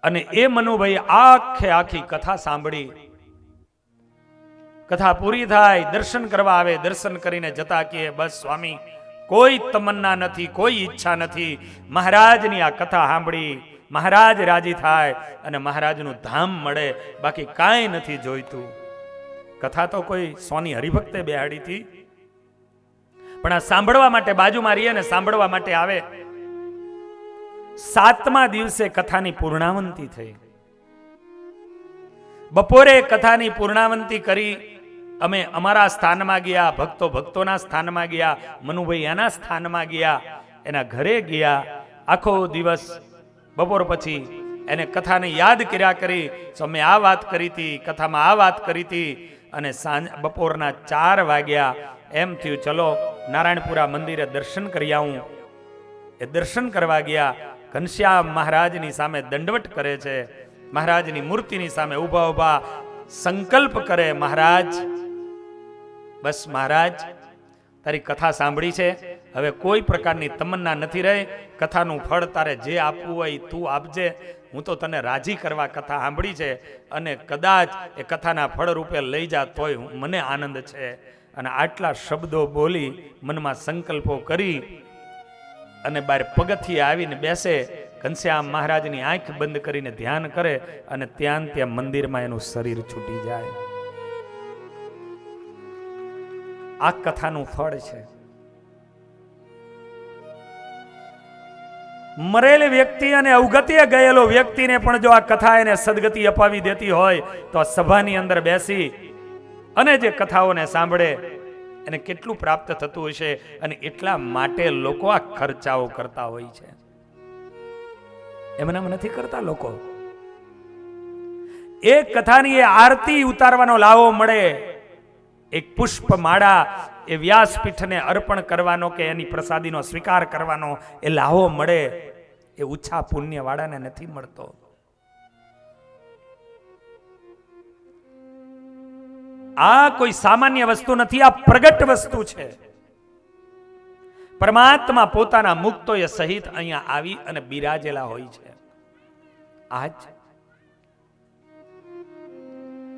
અને એ મનુભાઈ આખી કથા સાંભળી. કથા પૂરી થાય, દર્શન કરવા આવે, દર્શન કરીને જતા કહે, બસ સ્વામી, કોઈ તમન્ના નથી, કોઈ ઈચ્છા નથી. મહારાજની આ કથા સાંભળી, મહારાજ રાજી થાય અને મહારાજનું ધામ મળે, બાકી કાંઈ નથી જોઈતું. કથા તો કોઈ સોની હરિભક્તે બેહાડી હતી, પણ આ સાંભળવા માટે બાજુમાં રહીએ ને સાંભળવા માટે આવે. 7મા દિવસે કથાની પૂર્ણાવંતી થઈ. બપોરે કથાની પૂર્ણાવંતી કરી અમે અમારા સ્થાનમાં ગયા, ભક્તો ભક્તોના સ્થાનમાં ગયા, મનુભાઈ એના સ્થાનમાં ગયા, એના ઘરે ગયા. આખો દિવસ બપોર પછી એને કથાને યાદ કર્યા કરી. અમે આ વાત કરી હતી, કથામાં આ વાત કરી હતી. અને બપોરના 4 વાગ્યા. એમ થયું ચલો નારાયણપુરા મંદિરે દર્શન કરી આવું. એ દર્શન કરવા ગયા. ઘનશ્યામ મહારાજની સામે દંડવટ કરે છે, મહારાજની મૂર્તિની સામે ઊભા ઊભા સંકલ્પ કરે, મહારાજ, બસ મહારાજ, તારી કથા સાંભળી છે, હવે કોઈ પ્રકારની તમન્ના નથી રહી. કથાનું ફળ તારે જે આપવું હોય તું આપજે. હું તો તને રાજી કરવા કથા સાંભળી છે, અને કદાચ એ કથાના ફળ રૂપે લઈ જા તોય મને આનંદ છે. અને આટલા શબ્દો બોલી, મનમાં સંકલ્પો કરી અને બહાર પગથિયે આવીને બેસે. ઘનશ્યામ મહારાજની આંખ બંધ કરીને ધ્યાન કરે અને ત્યાં મંદિરમાં એનું શરીર છૂટી જાય. આ કથાનું ફળ છે. મરેલ વ્યક્તિ અને અવગતિએ ગયેલો વ્યક્તિને પણ જો આ કથા એને સદગતિ અપાવી દેતી હોય તો સભાની અંદર બેસી અને જે કથાઓને સાંભળે એને કેટલું પ્રાપ્ત થતું હશે. અને એટલા માટે લોકો આ ખર્ચાઓ કરતા હોય છે. એમનામ નથી કરતા લોકો. એક કથાની એ આરતી ઉતારવાનો લાવો મળે, એક પુષ્પ માળા એ વ્યાસપીઠને અર્પણ કરવાનો કે એની પ્રસાદીનો સ્વીકાર કરવાનો એ લાવો મળે, એ ઉછા પુણ્ય વાળાને નથી મળતો. આ કોઈ સામાન્ય વસ્તુ નથી, આ પ્રગટ વસ્તુ છે. પરમાત્મા પોતાના મુક્તોએ સહિત અહીંયા આવી અને બિરાજેલા હોય છે. આજ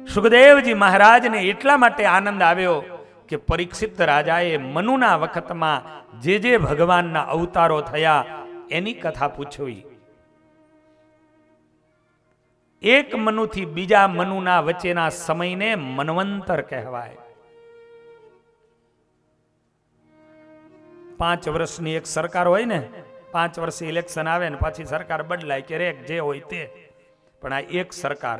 સુખદેવજી મહારાજને એટલા માટે આનંદ આવ્યો કે પરીક્ષિત રાજાએ મનુના વખતમાં જે જે ભગવાનના અવતારો થયા એની કથા પૂછવી. એક મનુથી બીજા મનુના વચ્ચેના સમયને મન્વંતર કહેવાય. 5 વર્ષની એક સરકાર હોય ને, 5 વર્ષે ઇલેક્શન આવે ને પાછી સરકાર બદલાય કે રેક જે હોય તે, પણ આ એક સરકાર.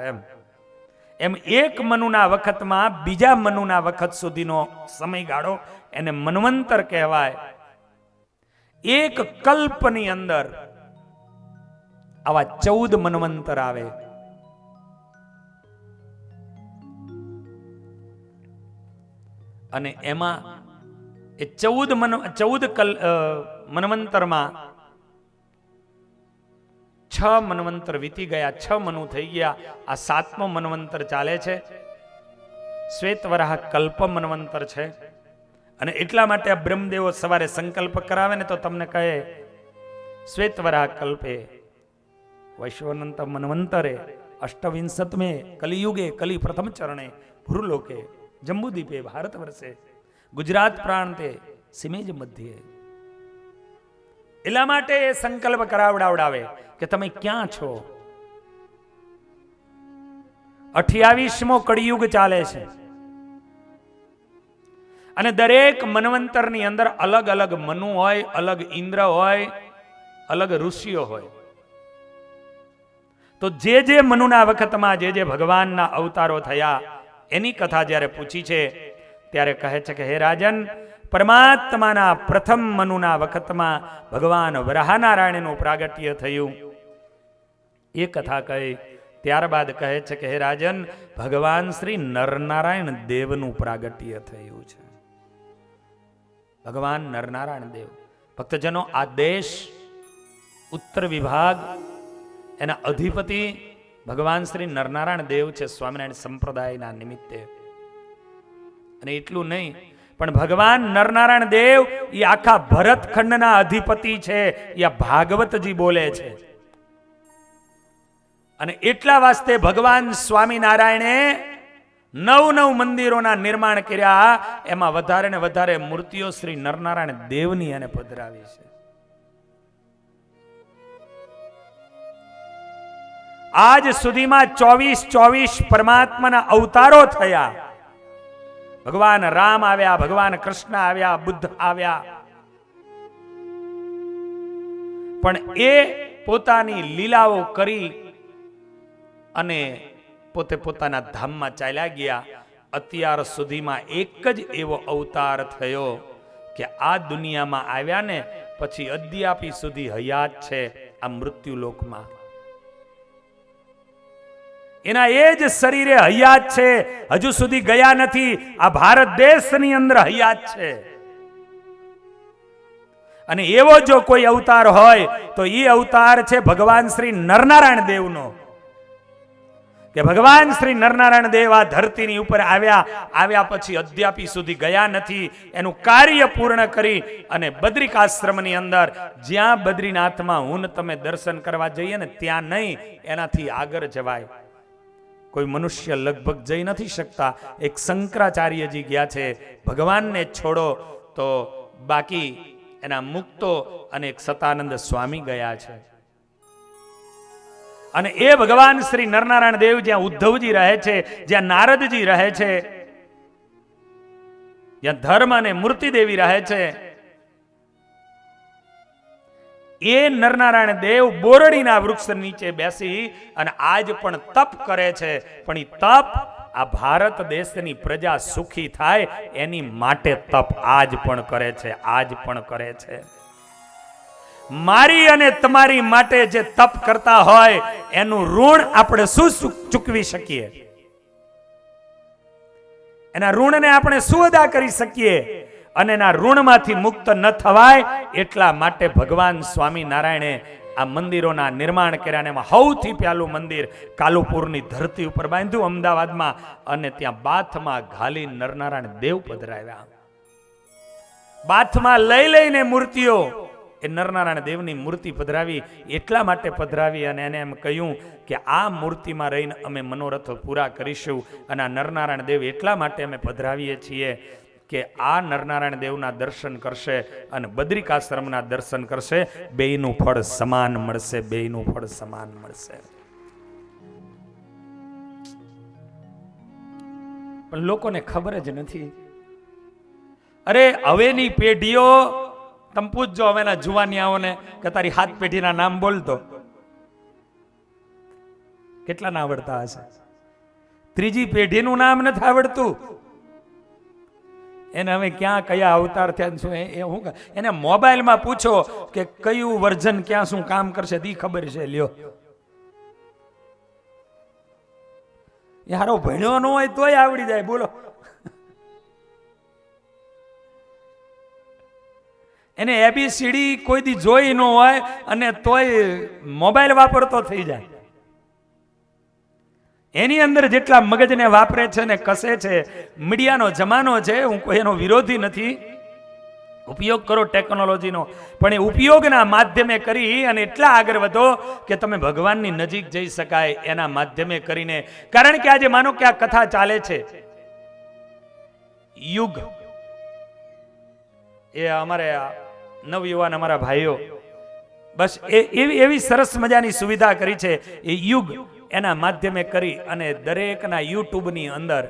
એમ એક મનુના વખતમાં બીજા મનુના વખત સુધીનો સમયગાળો એને મન્વંતર કહેવાય. એક કલ્પની અંદર આવા 14 મન્વંતર આવે. અને એમાં એ 14 મન્વંતરમાં 6 મન્વંતર વીતી ગયા, 6 મનુ થઈ ગયા. આ 7મો મન્વંતર ચાલે છે. શ્વેતવરાહ કલ્પ મન્વંતર છે. અને એટલા માટે આ બ્રહ્મદેવો સવારે સંકલ્પ કરાવે ને તો તમને કહે શ્વેતવરાહ કલ્પે વૈશ્વનંત મન્વંતરે અષ્ટવિંશતમે કલિયુગે કલિ પ્રથમ ચરણે ભૂરલોકે જંબુદ્વીપે ભારત વર્ષે ગુજરાત પ્રાંતે સિમેજ મધ્યે. એટલા માટે એ સંકલ્પ કરાવડાવડાવે કે તમે ક્યાં છો. 28મો કળિયુગ ચાલે છે અને દરેક મન્વંતરની અંદર અલગ અલગ મનુ હોય, અલગ ઇન્દ્ર હોય, અલગ ઋષિઓ હોય. તો જે મનુના વખતમાં જે ભગવાનના અવતારો થયા એની કથા જ્યારે પૂછી છે ત્યારે કહે છે કે હે રાજન, પરમાત્માના પ્રથમ મનુના વખતમાં ભગવાન વરાહનારાયણનું પ્રાગટ્ય થયું. એ કથા કહી ત્યારબાદ કહે છે કે હે રાજન, ભગવાન શ્રી નરનારાયણ દેવનું પ્રાગટ્ય થયું છે. ભગવાન નરનારાયણ દેવ, ભક્તજનો, આ દેશ ઉત્તર વિભાગ એના અધિપતિ ભગવાન શ્રી નરનારાયણ દેવ છે સ્વામિનારાયણ સંપ્રદાયના નિમિત્તે. અને એટલું નહીં, પણ ભગવાન નરનારાયણ દેવ એ આખા ભરતખંડના અધિપતિ છે. એ ભાગવતજી બોલે છે. અને એટલા વાસ્તે ભગવાન સ્વામિનારાયણે 9 મંદિરોના નિર્માણ કર્યા. એમાં વધારે ને વધારે મૂર્તિઓ શ્રી નરનારાયણ દેવની એને પધરાવી છે. આજ સુધીમાં 24 પરમાત્માના અવતારો થયા. ભગવાન રામ આવ્યા, ભગવાન કૃષ્ણ આવ્યા, બુદ્ધ આવ્યા, પણ એ પોતાની લીલાઓ કરી અને પોતે પોતાના ધામમાં ચાલ્યા ગયા. અત્યાર સુધીમાં એક જ એવો અવતાર થયો કે આ દુનિયામાં આવ્યા ને પછી અદ્યાપી સુધી હયાત છે આ મૃત્યુલોકમાં. એના એ જ શરીરે હયાત છે, હજુ સુધી ગયા નથી. આ ભારત દેશની અંદર હયાત છે. અને એવો જો કોઈ અવતાર હોય તો એ અવતાર છે ભગવાન શ્રી નરનારાયણ દેવનો. કે ભગવાન શ્રી નરનારાયણ દેવ આ ધરતીની ઉપર આવ્યા પછી અદ્યાપી સુધી ગયા નથી. એનું કાર્ય પૂર્ણ કરી અને બદ્રિકાશ્રમની અંદર, જ્યાં બદ્રીનાથમાં હું તમે દર્શન કરવા જઈએ ને ત્યાં નહીં, એનાથી આગળ જવાય. કોઈ મનુષ્ય લગભગ જઈ નથી શકતા. એક શંકરાચાર્યજી ગયા છે. ભગવાનને છોડો તો બાકી એના મુક્તો અને એક સતાનંદ સ્વામી ગયા છે. અને એ ભગવાન શ્રી નરનારાયણ દેવ જ્યાં ઉદ્ધવજી રહે છે, જ્યાં નારદજી રહે છે, જ્યાં ધર્મ અને મૂર્તિ દેવી રહે છે, એ નરનારાયણ દેવ બોરડીના વૃક્ષ નીચે બેસી અને આજ પણ તપ કરે છે. પણ એ તપ આ ભારત દેશની પ્રજા સુખી થાય એની માટે તપ આજ પણ કરે છે. આજ પણ કરે છે. મારી અને તમારી માટે જે તપ કરતા હોય એનું ઋણ આપણે શું ચૂકવી શકીએ? એના ઋણને આપણે શું અદા કરી શકીએ? અને એના ઋણમાંથી મુક્ત ન થવાય એટલા માટે ભગવાન સ્વામિનારાયણે આ મંદિરોના નિર્માણ કર્યા. એમાં સૌથી પહેલું મંદિર કાલુપુરની ધરતી ઉપર બાંધ્યું અમદાવાદમાં, અને ત્યાં બાથમાં ઘાલી નરનારાયણ દેવ પધરાવ્યા. બાથમાં લઈને મૂર્તિઓ, એ નરનારાયણ દેવની મૂર્તિ પધરાવી. એટલા માટે પધરાવી અને એને એમ કહ્યું કે આ મૂર્તિમાં રહીને અમે મનોરથો પૂરા કરીશું. અને આ નરનારાયણ દેવ એટલા માટે અમે પધરાવીએ છીએ કે આ નરનારાયણ દેવના દર્શન કરશે અને બદ્રિકાશ્રમના દર્શન કરશે, બેયનું ફળ સમાન મળશે. બેયનું ફળ સમાન મળશે. પણ લોકોને ખબર જ નથી. અરે હવેની પેઢીઓ, તમે પૂછજો હવેના જુવાનિયાઓને કે તારી 7 પેઢીના નામ બોલતો, કેટલા ના આવડતા હશે? 3જી પેઢીનું નામ નથી આવડતું. એને હવે ક્યાં કયા અવતાર થયા શું એ હું એને મોબાઈલમાં પૂછો કે કયું વર્ઝન ક્યાં શું કામ કરશે તી ખબર છે. લ્યો, યારો ભણ્યો ન હોય તોય આવડી જાય. બોલો, એને ABCD કોઈ દી જોઈ ન હોય અને તોય મોબાઈલ વાપરતો થઈ જાય. એની અંદર જેટલા મગજને વાપરે છે ને કસે છે. મીડિયાનો જમાનો છે, હું કોઈ એનો વિરોધી નથી. ઉપયોગ કરો ટેકનોલોજીનો, પણ એ ઉપયોગના માધ્યમે કરી અને એટલા આગળ વધો કે તમે ભગવાનની નજીક જઈ શકાય એના માધ્યમે કરીને. કારણ કે આજે માનો કે આ કથા ચાલે છે, યુગ, એ અમારે નવયુવાન અમારા ભાઈઓ બસ એવી સરસ મજાની સુવિધા કરી છે. એ યુગ એના માધ્યમે કરી અને દરેકના યુટ્યુબની અંદર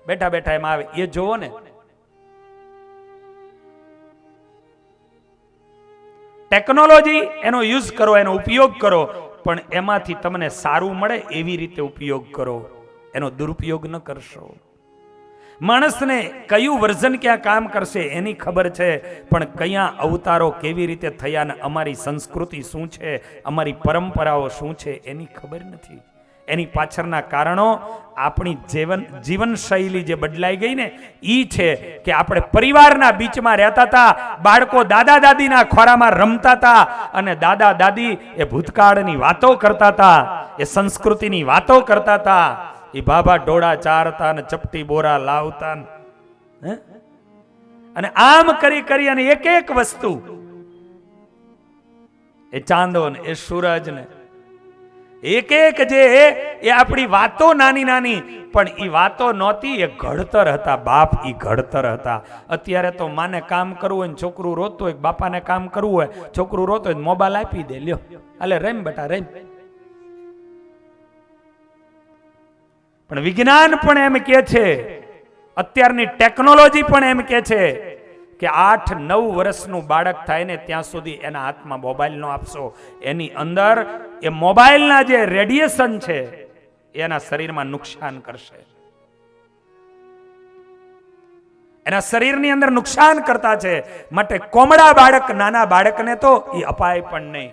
બેઠા બેઠા એમાં આવે. એ જોવો ને, ટેકનોલોજી એનો યુઝ કરો, એનો ઉપયોગ કરો, પણ એમાંથી તમને સારું મળે એવી રીતે ઉપયોગ કરો. એનો દુરુપયોગ ન કરશો. માણસને કયું વર્ઝન ક્યાં કામ કરશે એની ખબર છે, પણ કયા અવતારો કેવી રીતે થયા ને અમારી સંસ્કૃતિ શું છે, અમારી પરંપરાઓ શું છે એની ખબર નથી. એની પાછળના કારણો આપણી જીવન શૈલી જે બદલાઈ ગઈ ને ઈ છે કે આપણે પરિવારના બીચમાં રહેતા હતા, બાળકો દાદા દાદીના ખોરામાં રમતા હતા અને દાદા દાદી એ ભૂતકાળની વાતો કરતા હતા, એ સંસ્કૃતિની વાતો કરતા હતા. એ બાબા ડોળા ચારતા ને ચપટી બોરા લાવતા અને આમ કરી કરી અને એક એક વસ્તુ, એ ચાંદો ને એ સૂરજ ને એક એક જે એ આપણી વાતો નાની નાની, પણ એ વાતો નહોતી, એ ઘડતર હતા. બાપ એ ઘડતર હતા. અત્યારે તો માને કામ કરવું હોય, છોકરું રોતું હોય, બાપાને કામ કરવું હોય, છોકરું રોતું હોય, મોબાઈલ આપી દે, લ્યો અલે રેમ બેટા રેમ. પણ વિજ્ઞાન પણ એમ કે છે, અત્યારની ટેકનોલોજી પણ એમ કે છે કે 8-9 વર્ષનું બાળક થાય ને ત્યાં સુધી એના હાથમાં મોબાઈલ નો આપશો. એની અંદર એ મોબાઈલના જે રેડિયેશન છે એના શરીરમાં નુકસાન કરશે, એના શરીરની અંદર નુકસાન કરતા છે. માટે કોમળા બાળક, નાના બાળકને તો એ અપાય પણ નહીં.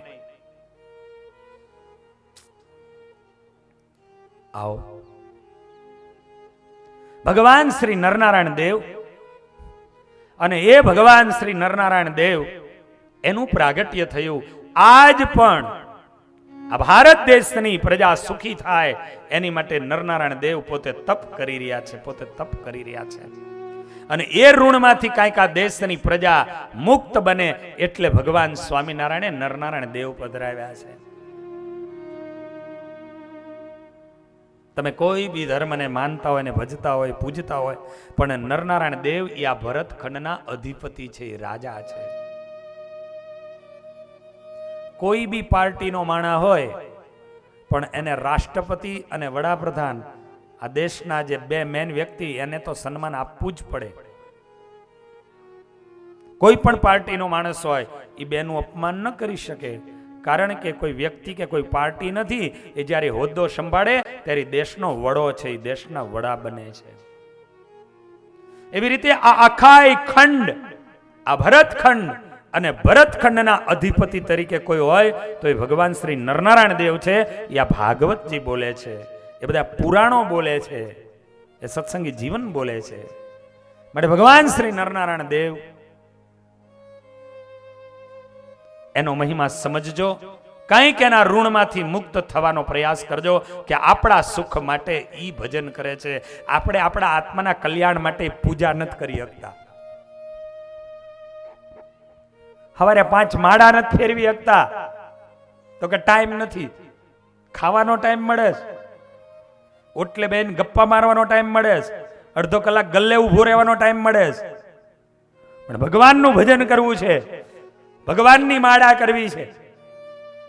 આવો ભગવાન શ્રી નરનારાયણ દેવ, અને એ ભગવાન શ્રી નરનારાયણ દેવ એનું પ્રાગટ્ય થયું. આજ પણ આ ભારત દેશની પ્રજા સુખી થાય એની માટે નરનારાયણ દેવ પોતે તપ કરી રહ્યા છે, પોતે તપ કરી રહ્યા છે. અને એ ઋણમાંથી કાંઈક આ દેશની પ્રજા મુક્ત બને એટલે ભગવાન સ્વામિનારાયણે નરનારાયણ દેવ પધરાવ્યા છે. તમે કોઈ બી ધર્મને માનતા હોય ને ભજતા હોય, પૂજતા હોય, પણ નરનારાયણ દેવ એ આ ભરતખંડના અધિપતિ છે, રાજા છે. કોઈ બી પાર્ટીનો માણા હોય પણ એને રાષ્ટ્રપતિ અને વડાપ્રધાન, આ દેશના જે બે મેન વ્યક્તિ, એને તો સન્માન આપવું જ પડે. કોઈ પણ પાર્ટીનો માણસ હોય એ બેનું અપમાન ન કરી શકે, કારણ કે કોઈ વ્યક્તિ કે કોઈ પાર્ટી નથી. એ જ્યારે હોદ્દો સંભાળે ત્યારે દેશનો વડો છે, એ દેશના વડા બને છે. એવી રીતે આ આખા ખંડ, આ ભરતખંડ, અને ભરતખંડના અધિપતિ તરીકે કોઈ હોય તો એ ભગવાન શ્રી નરનારાયણ દેવ છે. એ આ ભાગવતજી બોલે છે, એ બધા પુરાણો બોલે છે, એ સત્સંગી જીવન બોલે છે. માટે ભગવાન શ્રી નરનારાયણ દેવ એનો મહિમા સમજજો, કંઈક એના ઋણમાંથી મુક્ત થવાનો પ્રયાસ કરજો કે આપણા સુખ માટે ઈ ભજન કરે છે. આપણે આપણા આત્માના કલ્યાણ માટે પૂજા નથી કરી શકતા, સવારે 5 માળા નથી ફેરવી શકતા, તો કે ટાઈમ નથી. ખાવાનો ટાઈમ મળે, ઓટલે બેન ગપ્પા મારવાનો ટાઈમ મળે, અડધો કલાક ગલ્લે ઉભો રહેવાનો ટાઈમ મળે, પણ ભગવાનનું ભજન કરવું છે, ભગવાનની માળા કરવી છે,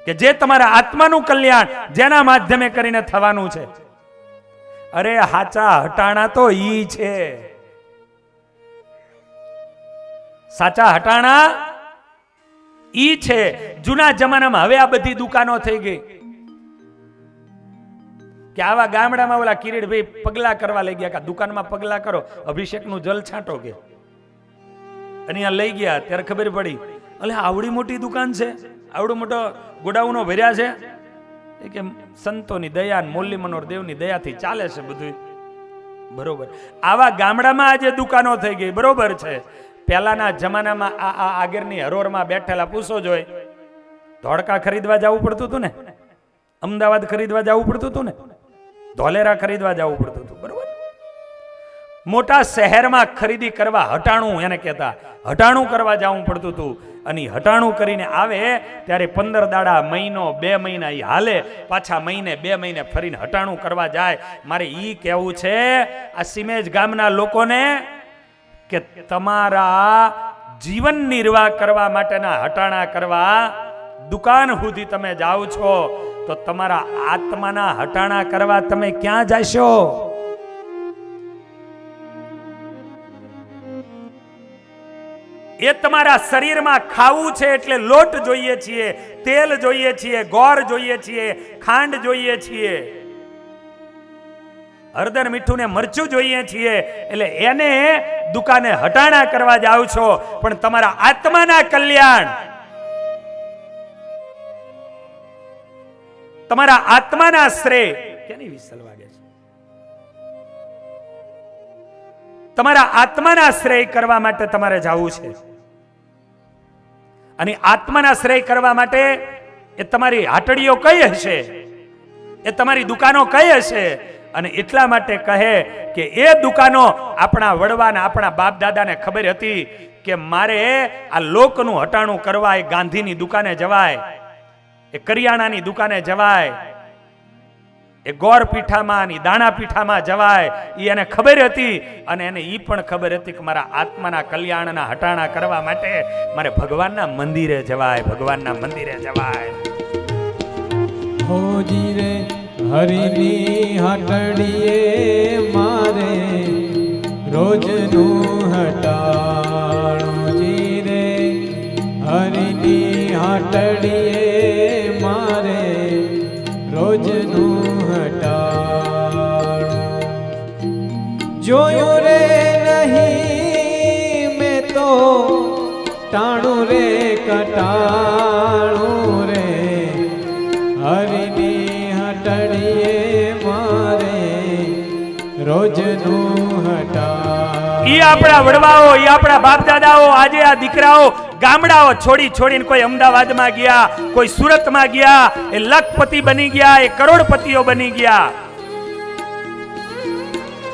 કે જે તમારા આત્માનું કલ્યાણ જેના માધ્યમે કરીને થવાનું છે. અરે હાચા હટાણા તો ઈ છે, સાચા હટાણા ઈ છે. જૂના જમાનામાં, હવે આ બધી દુકાનો થઈ ગઈ કે આવા ગામડામાં ઓલા કિરીટભાઈ પગલા કરવા લઈ ગયા કે દુકાનમાં પગલા કરો, અભિષેકનું જલ છાંટો કે, અને અહીંયા લઈ ગયા ત્યારે ખબર પડી અલે આવડી મોટી દુકાન છે, આવડો મોટો ગોડાઉનો ભર્યા છે, એ કે સંતોની દયા, મોલ્લી મનોહર દેવની દયાથી ચાલે છે બધું બરોબર. આવા ગામડામાં આજે દુકાનો થઈ ગઈ, બરોબર છે. પહેલાના જમાનામાં આ આગળની હરોરમાં બેઠેલા પૂછો જોઈ, ધોળકા ખરીદવા જવું પડતું હતું ને, અમદાવાદ ખરીદવા જવું પડતું હતું ને, ધોલેરા ખરીદવા જવું પડતું હતું, બરોબર. મોટા શહેરમાં ખરીદી કરવા હટાણું એને કહેતા, હટાણું કરવા જવું પડતું હતું. અને હટાણું કરીને આવે ત્યારે 15 દાડા, મહિનો, 2 મહિના એ હાલે, પાછા મહિને 2 મહિને ફરીને હટાણું કરવા જાય. મારે ઈ કહેવું છે આ સિમેજ ગામના લોકોને કે તમારા જીવન નિર્વાહ કરવા માટેના હટાણા કરવા દુકાન સુધી તમે જાઓ છો તો તમારા આત્માના હટાણા કરવા તમે ક્યાં જશો? એ તમારા શરીરમાં ખાવું છે એટલે લોટ જોઈએ છીએ, તેલ જોઈએ છીએ, ગોળ જોઈએ છીએ, ખાંડ જોઈએ છીએ, હળદર, મીઠું ને મરચું જોઈએ છીએ. એટલે એને દુકાને હટાણા કરવા જાવ છો, પણ તમારા આત્માના કલ્યાણ, તમારા આત્માના શ્રેય કેની વિસલ વાગે છે? તમારા આત્માના શ્રેય કરવા માટે તમારે જવું છે. અને આત્માના શ્રેય કરવા માટે એ તમારી હાટડીઓ કઈ હશે, એ તમારી દુકાનો કઈ હશે? અને એટલા માટે કહે કે એ દુકાનો આપણા વડવાના, આપણા બાપ દાદાને ખબર હતી કે મારે આ લોકનું હટાણું કરવા એ ગાંધીની દુકાને જવાય, એ કરિયાણાની દુકાને જવાય, એ ગોર પીઠામાં ની દાણા પીઠામાં જવાય એ એને ખબર હતી, અને એને એ પણ ખબર હતી કે મારા આત્માના કલ્યાણના હટાણા કરવા માટે મારે ભગવાનના મંદિરે જવાય, ભગવાનના મંદિરે જવાય. હોજી રે હરિની હટડીએ મારે રોજનું હટાણું, જી રે હરિની હટડીએ મારે રોજનું હટાણું. જોયું રે નહીં મેં તો ટાણું રે કટાણું રે, હરિની હટડીએ મારે રોજનું હટાણું. ઈ આપણા વડવાઓ, ઈ આપણા બાપ દાદાઓ, આજે આ દીકરાઓ ગામડાઓ છોડી છોડીને કોઈ અમદાવાદમાં ગયા, કોઈ સુરતમાં ગયા, એ લખપતિ બની ગયા, એ કરોડપતિઓ બની ગયા.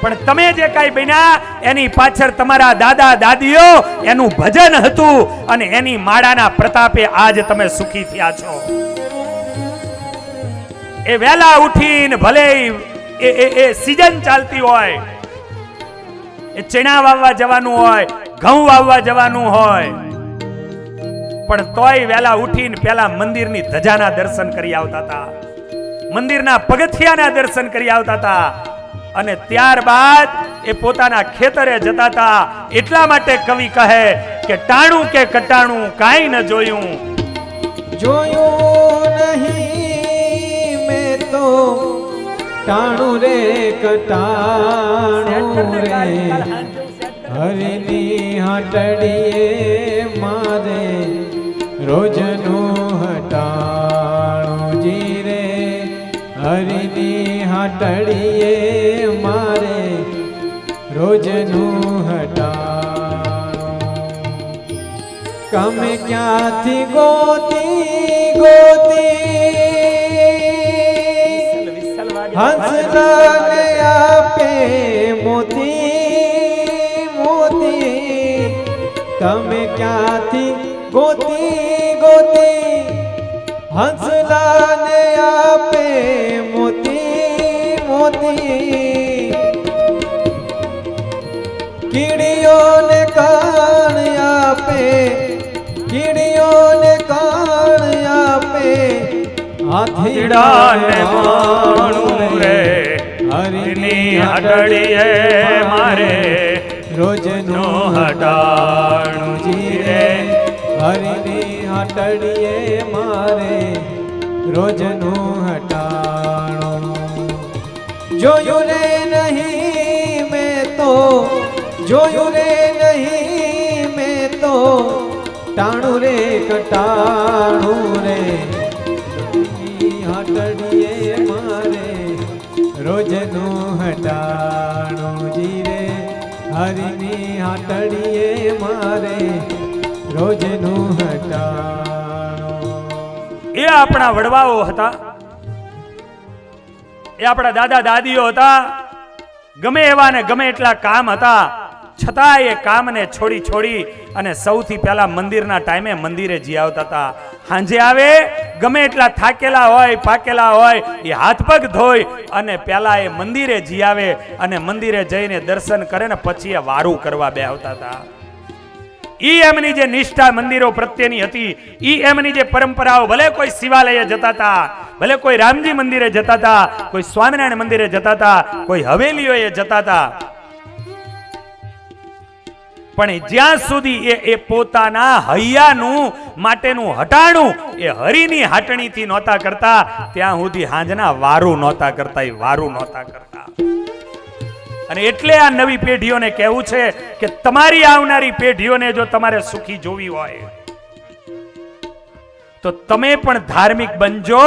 પણ તમે જે કાંઈ બન્યા એની પાછળ તમારા દાદા દાદીઓ એનું ભજન હતું, અને એની માળાના પ્રતાપે આજ તમે સુખી થયા છો. એ વહેલા ઉઠીને ભલે એ સીઝન ચાલતી હોય, એ ચણા વાવવા જવાનું હોય, ઘઉં વાવવા જવાનું હોય, પણ તોય વહેલા ઉઠીને પેલા મંદિરની ધજાના દર્શન કરી આવતા હતા, મંદિરના પગથિયાના દર્શન કરી આવતા હતા, અને ત્યારબાદ એ પોતાના ખેતરે જતા હતા. એટલા માટે કવિ કહે કે ટાણું કે કટાણું કાંઈ ન જોયું, જોયું નહીં મેં તો ટાણું રે કટાણું રે, હરિની હટડીએ મારે રોજનું હટાણું, જી રે હરિની હટડીએ મારે રોજનું હટાણું. કમે ક્યાંથી ગોતી ગોતી હંસલાને આપે મોતી મોતી, તમે ક્યાંથી ગોતી ગોતી હંસલાને આપે મોતી મોતી, કીડીઓને કાન આપે, કીડીઓને કાન આપે, હાથીડાને માણું રે હરિની હટડીએ મારે રોજનું હટાણું, જી રે હરિની હટડીએ મારે રોજનું હટાણું. જોયું રે નહીં મેં તો, જોયું રે નહીં મેં તો ટાણું રે કટાણું રે, હટડીએ મારે રોજનું હટાણું, જી રે હરિની હટડીએ મારે રોજનું હટાણું. એ આપણા વડવાઓ હતા, એ આપણા દાદા દાદીઓ હતા. ગમે એવા ને ગમે એટલા કામ હતા, છતાં એ કામને છોડી છોડી અને સૌથી પહેલા મંદિરના ટાઈમે મંદિરે જી આવતા હતા. સાંજે આવે, ગમે એટલા થાકેલા હોય પાકેલા હોય, એ હાથ પગ ધોઈ અને પહેલા એ મંદિરે જી આવે, અને મંદિરે જઈને દર્શન કરે ને પછી એ વારું કરવા બેહતા હતા. ઈ એમની જે નિષ્ઠા મંદિરો પ્રત્યેની હતી, ઈ એમની જે પરંપરાઓ, ભલે કોઈ શિવાલયે જતા હતા, ભલે કોઈ રામજી મંદિરે જતા હતા, કોઈ સ્વામિનારાયણ મંદિરે જતા હતા, કોઈ હવેલીઓએ જતા હતા, પણ જ્યાં સુધી એ પોતાના હૈયાનું માટેનું હટાણું એ હરિની હાટણીથી નહોતા કરતા, ત્યાં સુધી હાંજના વારું નહોતા કરતા, એ વારું નહોતા કરતા. અને એટલે આ નવી પેઢીઓને કહેવું છે કે તમારી આવનારી પેઢીઓને જો તમારે સુખી જોવી હોય તો તમે પણ ધાર્મિક બનજો,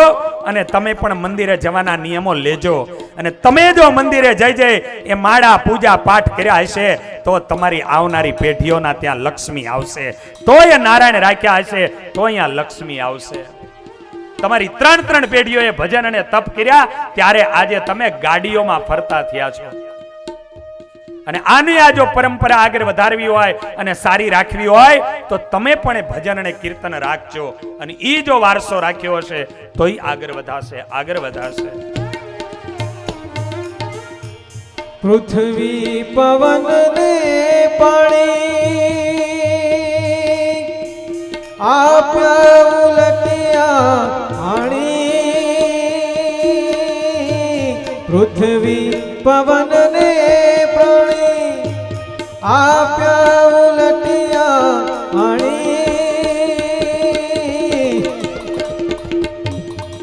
અને તમે પણ મંદિરે જવાના નિયમો લેજો. અને તમે જો મંદિરે જઈ એ માળા પૂજા પાઠ કર્યા હશે તો તમારી આવનારી પેઢીઓના ત્યાં લક્ષ્મી આવશે, તો એ નારાયણ રાખ્યા હશે તો અહીંયા લક્ષ્મી આવશે. તમારી 3 પેઢીઓએ ભજન અને તપ કર્યા ત્યારે આજે તમે ગાડીઓમાં ફરતા થયા છો. અને આની આ જો પરંપરા આગળ વધારવી હોય અને સારી રાખવી હોય તો તમે પણ ભજન અને કીર્તન રાખજો, અને ઈ જો વારસો રાખ્યો હશે તો ઈ આગળ વધાશે, આગળ વધાશે. પૃથ્વી પવન ને પાણી આપ્યા ઉલટિયા આણી પૃથ્વી પવન ને પાણી આપ્યા ઉલટિયા આણી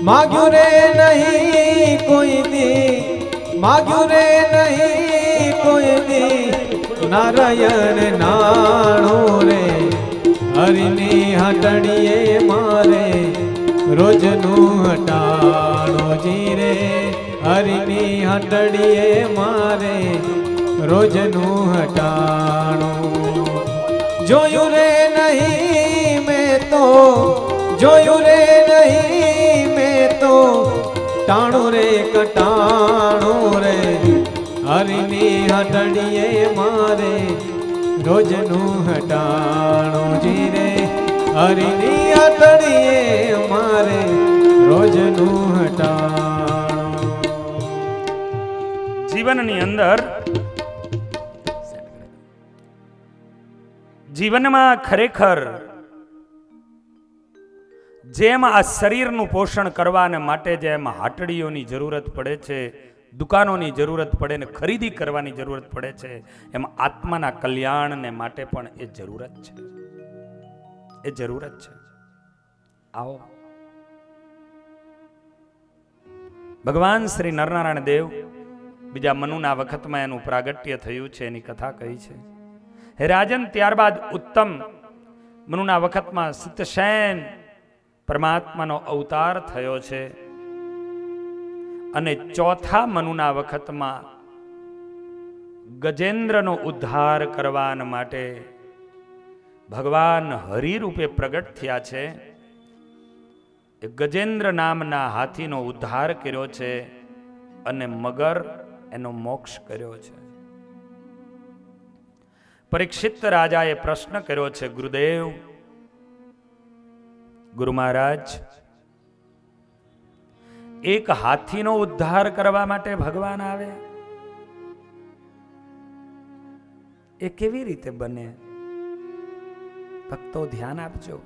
માગ્યું રે નહીં કોઈ દી માગ્યું રે નહીં કોઈ દી નારાયણ નાણો રે હરિની હટડીએ મારે રોજનું હટાણો જી રે હરિની હટડીએ મારે રોજનું હટાણું જોયું રે નહીં મેં તો જોયું રે નહીં મેં તો ટાણું રે કટાણું રે હરિની હટડીએ મારે રોજનું હટાણું જી રે હરિની હટડીએ મારે રોજનું હટાણું. જીવનની અંદર જીવનમાં ખરેખર જેમ આ શરીરનું પોષણ કરવાને માટે જેમ હાટડીઓની જરૂરત પડે છે, દુકાનોની જરૂરત પડે ને ખરીદી કરવાની જરૂરત પડે છે, એમ આત્માના કલ્યાણને માટે પણ એ જરૂરત છે. એ જરૂરત છે. આવો ભગવાન શ્રી નરનારાયણ દેવ બીજા મનુના વખતમાં એનું પ્રાગટ્ય થયું છે, એની કથા કહી છે. હે રાજન, ત્યારબાદ ઉત્તમ મનુના વખતમાં સિદ્ધસેન પરમાત્માનો અવતાર થયો છે અને ચોથા મનુના વખતમાં ગજેન્દ્રનો ઉદ્ધાર કરવા માટે ભગવાન હરિ રૂપે પ્રગટ થયા છે. એ ગજેન્દ્ર નામના હાથીનો ઉદ્ધાર કર્યો છે અને મગર એનો મોક્ષ કર્યો છે. પરીક્ષિત રાજાએ પ્રશ્ન કર્યો છે, ગુરુદેવ, ગુરુ મહારાજ, એક હાથીનો ઉદ્ધાર કરવા માટે ભગવાન આવે, એ કેવી રીતે બને? ભક્તો ધ્યાન આપજો,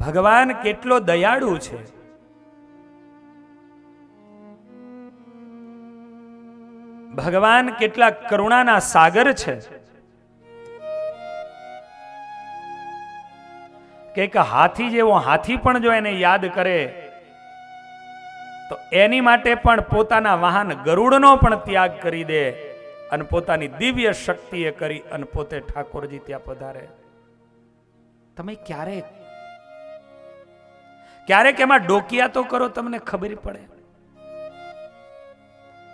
ભગવાન કેટલો દયાળુ છે. ભગવાન કેટલા કરુણાના સાગર છે કે એક હાથી જેવો હાથી પણ જો એને યાદ કરે તો એની માટે પણ પોતાના વાહન ગરુડનો પણ ત્યાગ કરી દે અને પોતાની દિવ્ય શક્તિએ કરી અને પોતે ઠાકોરજી ત્યાં પધારે. તમે ક્યારેક એમાં ડોકિયા તો કરો, તમને ખબર પડે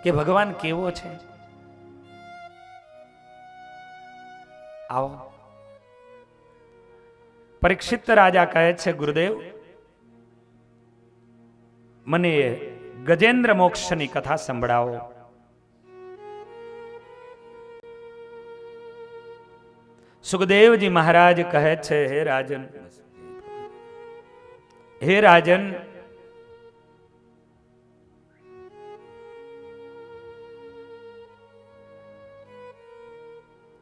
કે ભગવાન કેવો છે. આવો પરીક્ષિત રાજા કહે છે, ગુરુદેવ, મને ગજેન્દ્ર મોક્ષની કથા સંભળાવો. સુખદેવજી મહારાજ કહે છે, હે રાજન,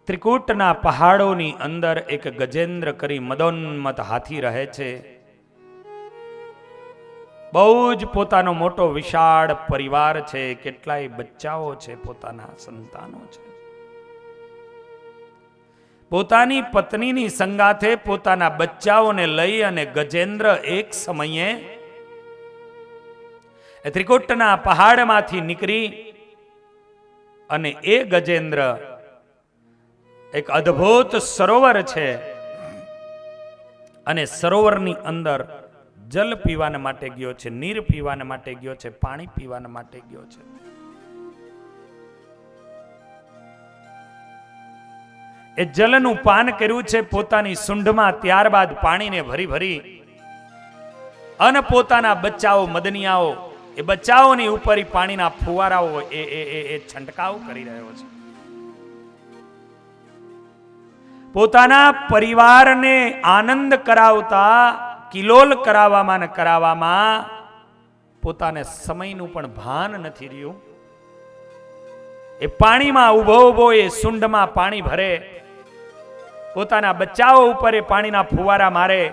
ત્રિકૂટના પહાડોની અંદર એક ગજેન્દ્ર કરી મદોન્મત હાથી રહે છે. બહુ જ પોતાનો મોટો વિશાળ પરિવાર છે, કેટલાય બચ્ચાઓ છે, પોતાના સંતાનો છે. પોતાની પત્નીની સંગાથે પોતાના બચ્ચાઓને લઈ અને ગજેન્દ્ર એક સમયે ત્રિકૂટના પહાડમાંથી નીકળી અને એ ગજેન્દ્ર એક અદ્ભુત સરોવર છે અને સરોવરની અંદર જલ પીવાને માટે ગયો છે, નીર પીવાને માટે ગયો છે, પાણી પીવાને માટે ગયો છે. એ જલનું પાન કર્યું છે પોતાની સૂંઢમાં, ત્યારબાદ પાણીને ભરી ભરી અને પોતાના બચ્ચાઓ મદનિયાઓ એ બચ્ચાઓની ઉપર પાણીના ફુવારાઓ એ છંટકાવ કરી રહ્યો છે. પોતાના પરિવારને આનંદ કરાવતા, કિલોલ કરાવવામાં પોતાને સમયનું પણ ભાન નથી રહ્યું. એ પાણીમાં ઊભો ઊભો એ સુંઢમાં પાણી ભરે, પોતાના બચ્ચાઓ ઉપર એ પાણીના ફુવારા મારે,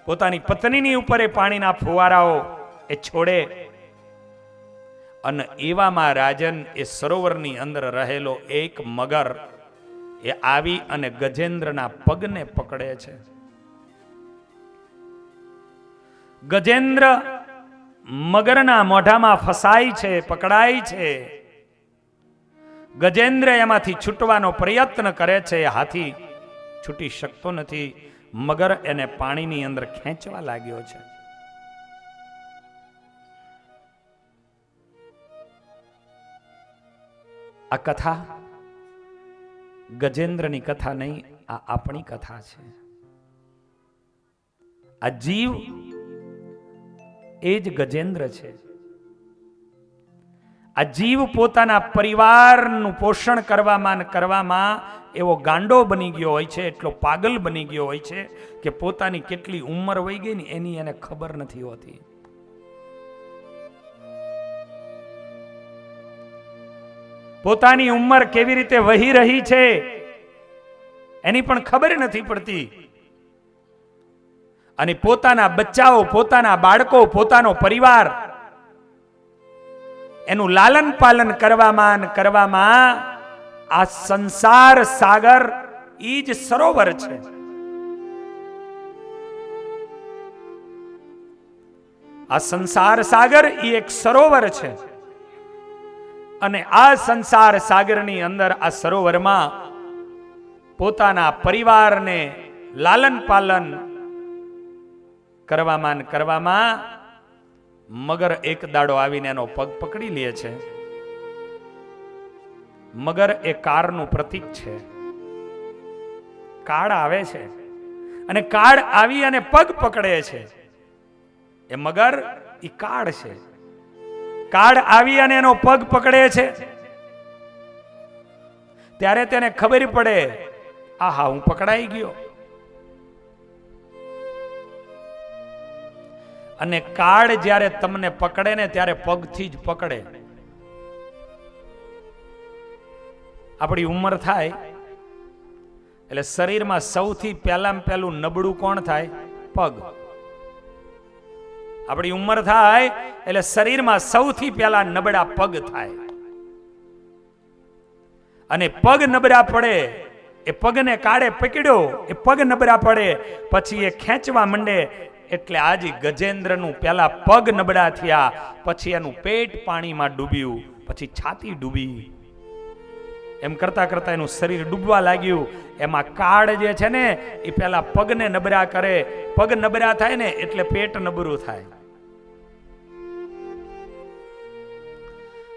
પોતાની પત્નીની ઉપર એ પાણીના ફુવારાઓ એ છોડે. અને એવામાં રાજન એ સરોવરની અંદર રહેલો એક મગર એ આવી અને ગજેન્દ્રના પગને પકડે છે. ગજેન્દ્ર મગરના મોઢામાં ફસાય છે, પકડાય છે. ગજેન્દ્ર એમાંથી છૂટવાનો પ્રયત્ન કરે છે, હાથી છૂટી શકતો નથી. મગર એને પાણીની અંદર ખેંચવા લાગ્યો છે. આ કથા ગજેન્દ્રની કથા નહીં, આ આપણી કથા છે. આ જીવ એ જ ગજેન્દ્ર છે. આ જીવ પોતાના પરિવારનું પોષણ કરવામાં એવો ગાંડો બની ગયો હોય છે, એટલો પાગલ બની ગયો હોય છે કે પોતાની કેટલી ઉંમર વહી ગઈ ને એની એને ખબર નથી હોતી. પોતાની ઉંમર કેવી રીતે વહી રહી છે એની પણ ખબર નથી પડતી. અને પોતાના બચ્ચાઓ, પોતાના બાળકો, પોતાનો પરિવાર એનું લાલન પાલન કરવામાં આ સંસાર સાગર ઈ જ સરોવર છે. આ સંસાર સાગર ઈ એક સરોવર છે. અને આ સંસાર સાગરની અંદર આ સરોવરમાં પોતાના પરિવારને લાલન પાલન કરવામાં મગર એક દાડો આવીને એનો પગ પકડી લે છે. મગર એ કાળનું પ્રતીક છે. કાળ આવે છે અને કાળ આવી અને પગ પકડે છે. એ મગર ઈ કાળ છે. કાળ આવી અને એનો પગ પકડે છે ત્યારે તેને ખબર પડે, આહા હું પકડાઈ ગયો. અને કાળ જ્યારે તમને પકડે ને ત્યારે પગથી જ પકડે. આપણી ઉંમર થાય એટલે શરીરમાં સૌથી પહેલું નબળું કોણ થાય? પગ. આપણી ઉંમર થાય એટલે શરીરમાં સૌથી પહેલા નબળા પગ થાય. અને પગ નબળા પડે, એ પગને કાળે પકડ્યો, એ પગ નબળા પડે પછી એ ખેંચવા માંડે. એટલે આજે ગજેન્દ્રનું પહેલા પગ નબળા થયા, પછી એનું પેટ પાણીમાં ડૂબ્યું, પછી છાતી ડૂબી. એમ કરતા કરતા એનું શરીર ડૂબવા લાગ્યું. એમાં કાળ જે છે ને એ પહેલા પગને નબળા કરે. પગ નબળા થાય ને એટલે પેટ નબળું થાય.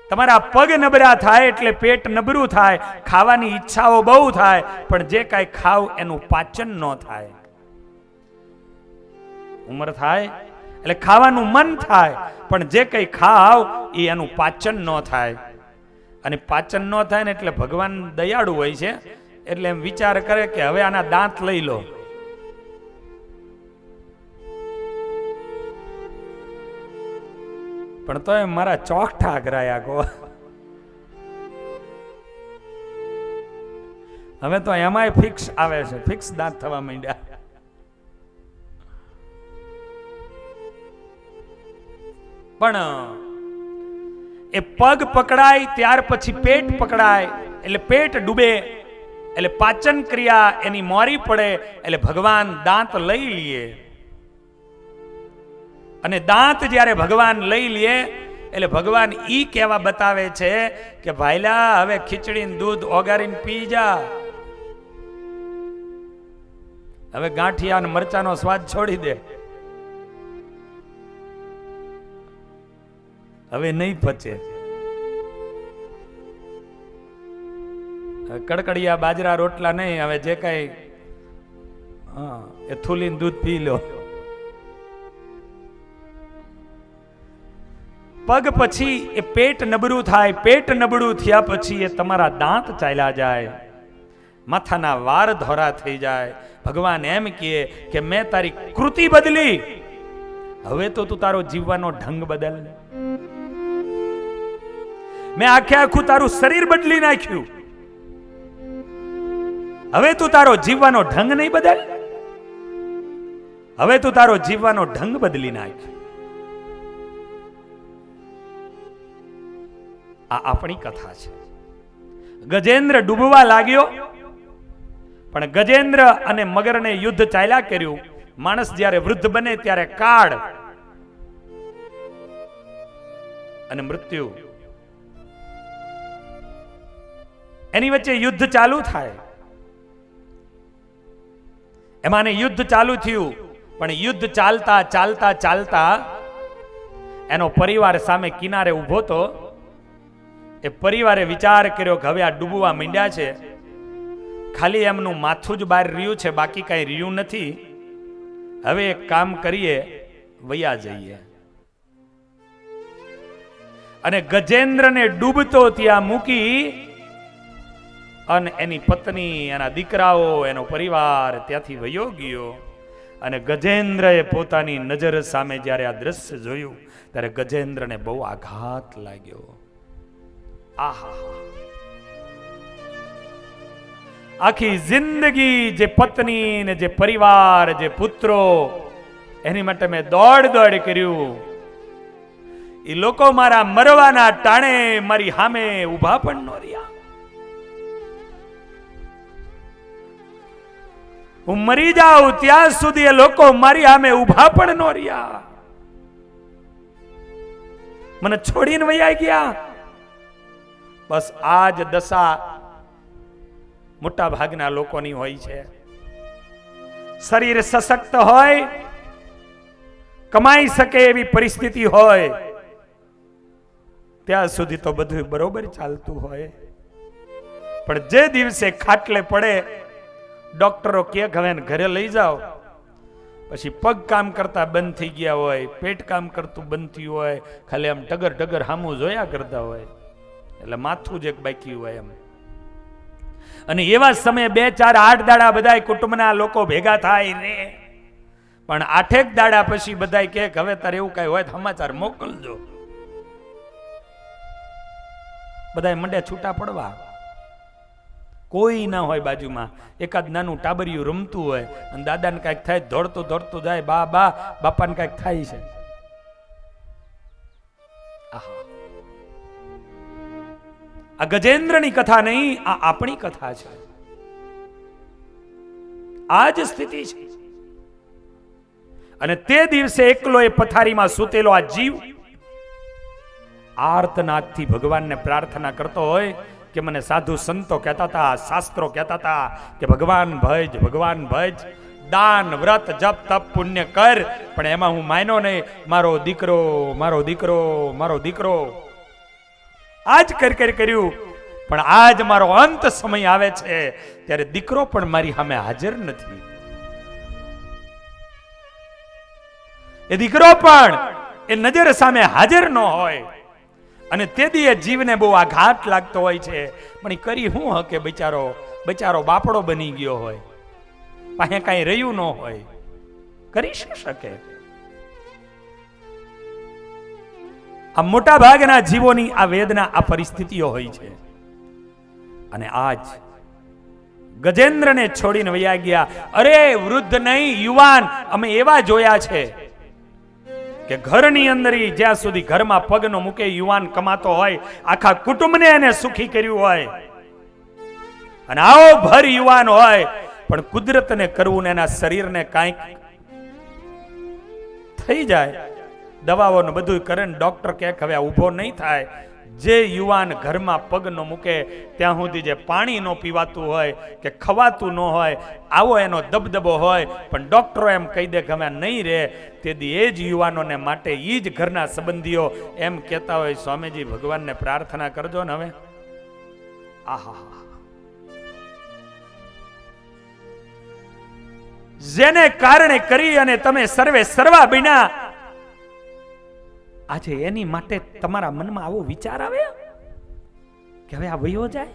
તમારા પગ નબળા થાય એટલે પેટ નબળું થાય. ખાવાની ઈચ્છાઓ બહુ થાય પણ જે કાંઈ ખાવ એનું પાચન ન થાય. ઉંમર થાય એટલે ખાવાનું મન થાય પણ જે કંઈ ખાવ એ એનું પાચન ન થાય. અને પાચન ન થાય ને એટલે ભગવાન દયાળુ હોય છે, એટલે એમ વિચાર કરે કે હવે આના દાંત લઈ લો. પણ તો એમ મારા ચોકઠા અઘરાયા ગો. હવે તો એમાંય ફિક્સ આવે છે, ફિક્સ દાંત થવા માંડ્યા. પણ એ પગ પકડાય ત્યાર પછી પેટ પકડાય એટલે પેટ ડૂબે એટલે પાચન ક્રિયા એની મોરી પડે એટલે ભગવાન દાંત લઈ લે. અને દાંત જ્યારે ભગવાન લઈ લે એટલે ભગવાન ઈ કહેવા બતાવે છે કે ભાઈલા હવે ખીચડીને દૂધ ઓગારીને પી જા. હવે ગાંઠિયા અને મરચાનો સ્વાદ છોડી દે. હવે નહીં પચે. કડકડિયા બાજરા રોટલા નહીં, હવે જે કઈ એ થૂલીને દૂધ પી લો. પગ પછી એ પેટ નબળું થાય. પેટ નબળું થયા પછી એ તમારા દાંત ચાલ્યા જાય, માથાના વાળ ધોરા થઈ જાય. ભગવાન એમ કહે કે મેં તારી કૃતિ બદલી, હવે તો તું તારો જીવવાનો ઢંગ બદલ. મેં આખે આખું તારું શરીર બદલી નાખ્યું. હવે તું તારો જીવવાનો ઢંગ નહીં બદલ. હવે તું તારો જીવવાનો ઢંગ બદલી નાખ. આ આપણી કથા છે. ગજેન્દ્ર ડૂબવા લાગ્યો, પણ ગજેન્દ્ર અને મગરને યુદ્ધ ચાલ્યા કર્યું. માણસ જ્યારે વૃદ્ધ બને ત્યારે કાળ અને મૃત્યુ એની વચ્ચે યુદ્ધ ચાલુ થાય. એમાં યુદ્ધ ચાલુ થયું, પણ યુદ્ધ ચાલતા ચાલતા ચાલતા એનો પરિવાર સામે કિનારે ઉભો તો. એ પરિવારે વિચાર કર્યો કે હવે આ ડૂબવા માંડ્યા છે, ખાલી એમનું માથું જ બહાર રહ્યું છે, બાકી કઈ રહ્યું નથી. હવે એક કામ કરીએ, વયા જઈએ. અને ગજેન્દ્રને ડૂબતો ત્યાં મૂકી અને એની પત્ની, એના દીકરાઓ, એનો પરિવાર ત્યાંથી વયો ગયો. અને ગજેન્દ્રએ પોતાની નજર સામે જ્યારે આ દ્રશ્ય જોયું ત્યારે ગજેન્દ્રને બહુ આઘાત લાગ્યો. આહા, આખી જિંદગી જે પત્ની ને જે પરિવાર, જે પુત્રો, એની માટે મેં દોડ દોડ કર્યું. એ લોકો મારા મરવાના ટાણે મારી સામે ઊભા પણ ન રહ્યા. હું મરી જાઉં ત્યાં સુધી એ લોકો મારી સામે ઊભા પણ ન રહ્યા. મને છોડીને વયા ગયા. બસ આ જ દશા મોટા ભાગના લોકોની હોય છે. શરીર સશક્ત હોય, કમાઈ શકે એવી પરિસ્થિતિ હોય, ત્યાં સુધી તો બધું બરોબર ચાલતું હોય. પણ જે દિવસે ખાટલે પડે, ડોક્ટરો કે હવે ઘરે લઈ જાઓ, પછી પગ કામ કરતા બંધ થઈ ગયા હોય, પેટ કામ કરતું બંધ થયું હોય, ખાલી આમ ટગર ટગર હામું જોયા કરતા હોય, એટલે માથું જ એક બાકી હોય એમ. અને એવા સમયે 2, 4, 8 દાડા બધા કુટુંબના લોકો ભેગા થાય રે. પણ 8 દાડા પછી બધા કે હવે તારે એવું કઈ હોય તો સમાચાર મોકલજો. બધા મંડે છૂટા પડવા. કોઈ ના હોય બાજુમાં. એકાદ નાનું ટાબરિયું રમતું હોય અને દાદાને કઈક થાય, દોડતું દોડતું જાય, બા બા બાપાને કઈક થાય છે. આ ગજેન્દ્રની કથા નહીં, આ આપણી કથા છે. આ જ સ્થિતિ છે. અને તે દિવસે એકલો એ પથારીમાં સૂતેલો આ જીવ આર્તનાદથી ભગવાનને પ્રાર્થના કરતો હોય કે મને સાધુ સંતો કહેતા હતા, શાસ્ત્રો કહેતા હતા કે ભગવાન ભજ, ભગવાન ભજ, દાન, વ્રત, જપ, તપ, પુણ્ય કર, પણ એમાં હું માન્યો નહીં. મારો દીકરો, મારો દીકરો, મારો દીકરો. આજ કર્યું, પણ આજ મારો અંત સમય આવે છે ત્યારે દીકરો પણ મારી સામે હાજર નથી. એ દીકરો પણ એ નજર સામે હાજર ન હોય. અને તેથી એ જીવને બહુ આઘાત લાગતો હોય છે. પણ એ કરી શું હકે? બચારો બાપડો બની ગયો હોય, પાસે કઈ રહ્યું ન હોય, કરી શું શકે? આ મોટા ભાગના જીવોની આ વેદના, આ પરિસ્થિતિઓ હોય છે. અને આજ ગજેન્દ્રને છોડીને વયા ગયા. અરે વૃદ્ધ નહીં, યુવાન અમે એવા જોયા છે કે ઘરની અંદર જ્યાં સુધી ઘરમાં પગ નો મૂકે યુવાન કમાતો હોય, આખા કુટુંબને એને સુખી કર્યું હોય, અને આવો ભર યુવાન હોય, પણ કુદરતને કરવું ને એના શરીરને કાંઈક થઈ જાય, દવાઓને બધું કરે ને ડોક્ટર કહે હવે ઊભો નહીં થાય. જે યુવાન ઘરમાં પગ ન મૂકે ત્યાં સુધી જે પાણી ન પીવાતું હોય કે ખવાતું ન હોય, આવો એનો દબદબો હોય, પણ ડોક્ટરો એમ કહી દે કે હવે નહીં રહે, તેથી એ જ યુવાનોને માટે એ જ ઘરના સંબંધીઓ એમ કહેતા હોય સ્વામીજી ભગવાનને પ્રાર્થના કરજો ને. હવે આહા, જેને કારણે કરી અને તમે સર્વે સર્વા બન્યા, આજે એની માટે તમારા મનમાં આવો વિચાર આવે કે હવે આ વયો જાય?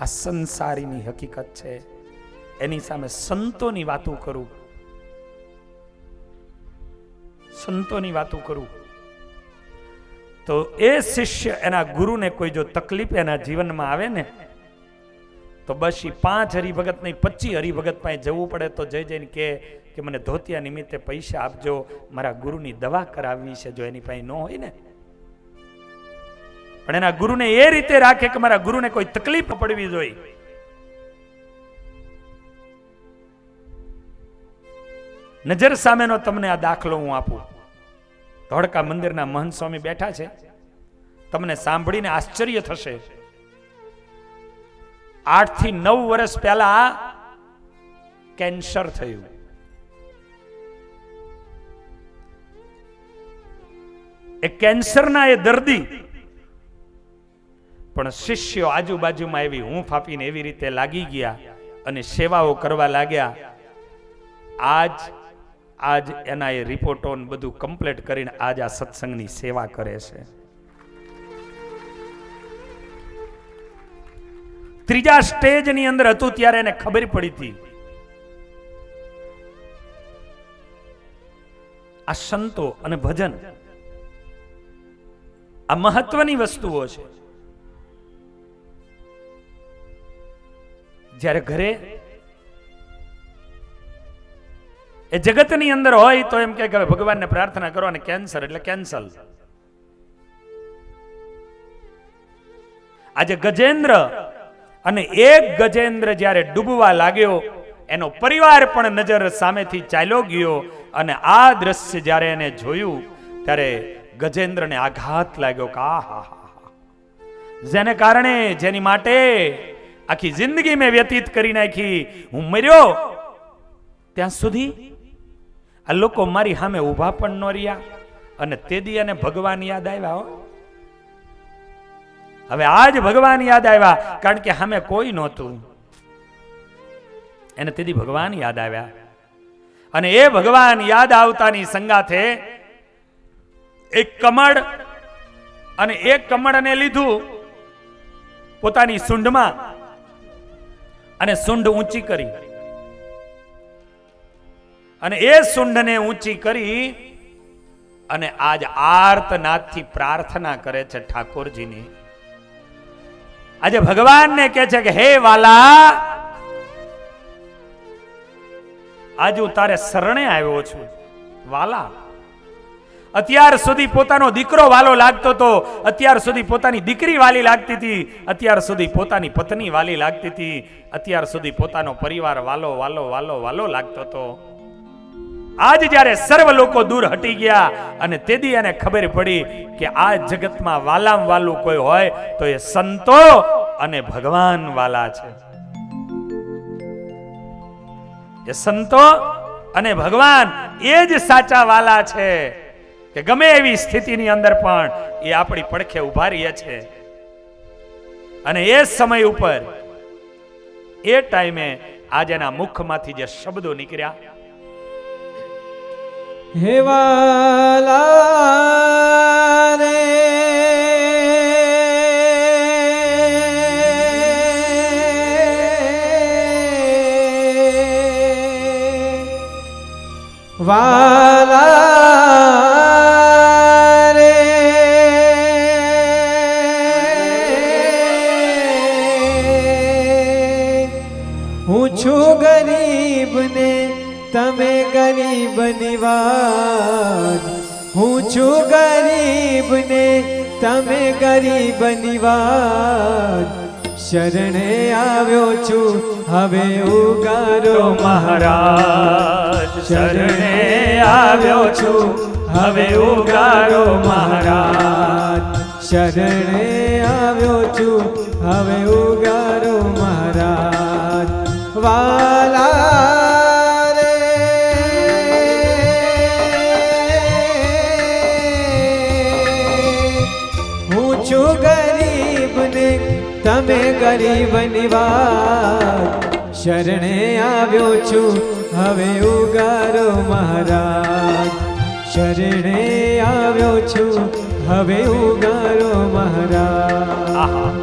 આ સંસારીની હકીકત છે. એની સામે સંતોની વાતો કરું, સંતોની વાતો કરું. તો એ શિષ્ય એના ગુરુને કોઈ જો તકલીફ એના જીવનમાં આવે ને તો બસ એ 5 હરિભગત નહીં 25 હરિભગત પાસે જવું પડે તો જઈ જઈને કે મને ધોતિયા નિમિત્તે પૈસા આપજો, મારા ગુરુની દવા કરાવવી છે. જો એની પાસે ન હોય ને, પણ એના ગુરુને એ રીતે રાખે કે મારા ગુરુને કોઈ તકલીફ પડવી જોઈએ. નજર સામેનો તમને આ દાખલો હું આપું. ધોળકા મંદિરના મહંત સ્વામી બેઠા છે. તમને સાંભળીને આશ્ચર્ય થશે. 8 થી 9 વર્ષ પહેલા કેન્સર થયું. એ કેન્સરના એ દર્દી પણ શિષ્યો આજુબાજુમાં એવી હૂંફ આપીને એવી રીતે લાગી ગયા અને સેવાઓ કરવા લાગ્યા. આજ એના એ રિપોર્ટો બધું કમ્પ્લીટ કરીને આજ આ સત્સંગની સેવા કરે છે. ત્રીજા સ્ટેજની અંદર હતું ત્યારે એને ખબર પડી હતી આ સંતો અને ભજન આ મહત્વની વસ્તુઓ છે. જ્યારે ઘરે એ જગતની અંદર હોય તો એમ કે ભગવાનને પ્રાર્થના કરો અને કેન્સર એટલે કેન્સલ. આજે ગજેન્દ્ર અને એક ગજેન્દ્ર જ્યારે ડૂબવા લાગ્યો એનો પરિવાર પણ નજર સામેથી ચાલ્યો ગયો અને આ દ્રશ્ય જ્યારે એને જોયું ત્યારે ગજેન્દ્રને આઘાત લાગ્યો કે આહા, જેને કારણે જેની માટે આખી જિંદગી મેં વ્યતીત કરી નાખી, હું મર્યો ત્યાં સુધી આ લોકો મારી સામે ઊભા પણ ન રહ્યા અને તે દી એને ભગવાન યાદ આવ્યા. હવે આજ ભગવાન યાદ આવ્યા કારણ કે સામે કોઈ નહોતું. એને તેથી ભગવાન યાદ આવ્યા અને એ ભગવાન યાદ આવતાની સંગાથે એક કમળ અને એક કમળને લીધું પોતાની સૂંઢમાં અને સૂંઢ ઊંચી કરી અને એ સૂંઢને ઊંચી કરી અને આજ આર્તનાદથી પ્રાર્થના કરે છે ઠાકોરજીની. આજે ભગવાનને કહે છે કે હે વાલા, આજે હું તારે શરણે આવ્યો છું. વાલા, અત્યાર સુધી પોતાનો દીકરો વાલો લાગતો હતો, અત્યાર સુધી પોતાની દીકરી વાલી લાગતી હતી, અત્યાર સુધી પોતાની પત્ની વાલી લાગતી હતી, અત્યાર સુધી પોતાનો પરિવાર વાલો વાલો વાલો વાલો લાગતો હતો. આજ જ્યારે સર્વ લોકો દૂર હટી ગયા અને તેદી એને ખબર પડી કે આ જગતમાં વાલામ વાલું કોઈ હોય તો એ સંતો અને ભગવાન વાલા છે. એ સંતો અને ભગવાન એ જ સાચા વાલા છે કે ગમે એવી સ્થિતિની અંદર પણ એ આપણી પડખે ઉભા રહે છે. અને એ સમય ઉપર એ ટાઈમે આજે એના મુખમાંથી જે શબ્દો નીકળ્યા, હે વાલા રે વાલા રે હું છું ગરીબ ને તમે ગરીબ નિવાજ, હું છું ગરીબ ને તમે ગરીબ નિવાજ, શરણે આવ્યો છું હવે ઉગારો મહારાજ, શરણે આવ્યો છું હવે ઉગારો મહારાજ, શરણે આવ્યો છું હવે ઉગારો મહારાજ. વાલા તમે ગરીબ નિવાજ, શરણે આવ્યો છું હવે ઉગારો મહારાજ, શરણે આવ્યો છું હવે ઉગારો મહારાજ.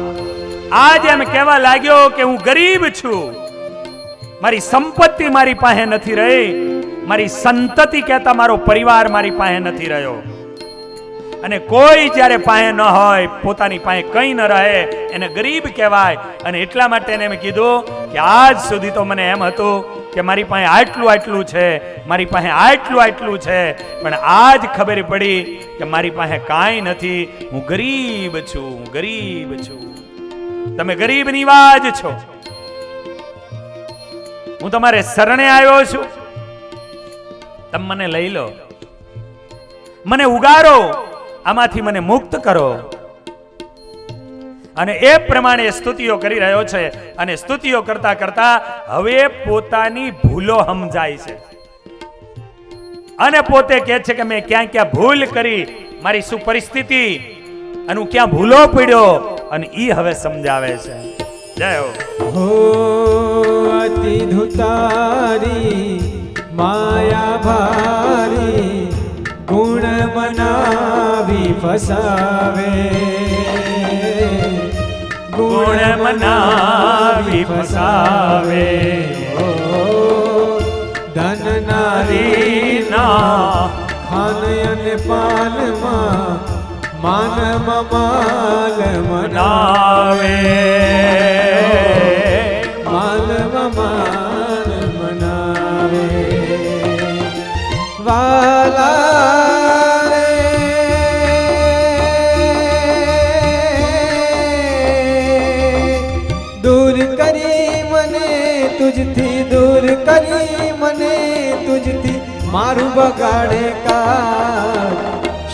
આજ એમ કહેવા લાગ્યો કે હું ગરીબ છું, મારી સંપત્તિ મારી પાસે નથી રહી, મારી સંતતિ કહેતા મારો પરિવાર મારી પાસે નથી રહ્યો. અને કોઈ જ્યારે પાસે ન હોય, પોતાની પાસે કંઈ ન રહે, એને ગરીબ કહેવાય. અને એટલા માટે એને મેં કીધું કે આજ સુધી તો મને એમ હતું કે મારી પાસે આટલું આટલું છે, મારી પાસે આટલું આટલું છે, પણ આજ ખબર પડી કે મારી પાસે કાંઈ નથી, હું ગરીબ છું, હું ગરીબ છું. તમે ગરીબની વાજ છો. હું તમારે શરણે આવ્યો છું, તમે મને લઈ લો, મને ઉગારો, આમાંથી મને મુક્ત કરો. અને એ પ્રમાણે સ્તુતિઓ કરી રહ્યો છે. અને સ્તુતિઓ કરતા કરતા હવે પોતાની ભૂલો સમજાય છે અને પોતે કહે છે કે મેં ક્યાં ક્યાં ભૂલ કરી, મારી શું પરિસ્થિતિ, અને હું ક્યાં ભૂલો પડ્યો, અને ઈ હવે સમજાવે છે. જય હો અતિ ધુતારી માયા ભારી, ગુણ બનાવી ફસાવે, ગુણ મનાવી ફસાવે. ધન નારી ના ખાન અને પાનમાં, માન મમાલ મનાવે, માલ મમાલ મનાવે. વાલા રે દૂર કરી મને તુજથી, દૂર કરી મને તુજથી, મારું બગાડે કાર.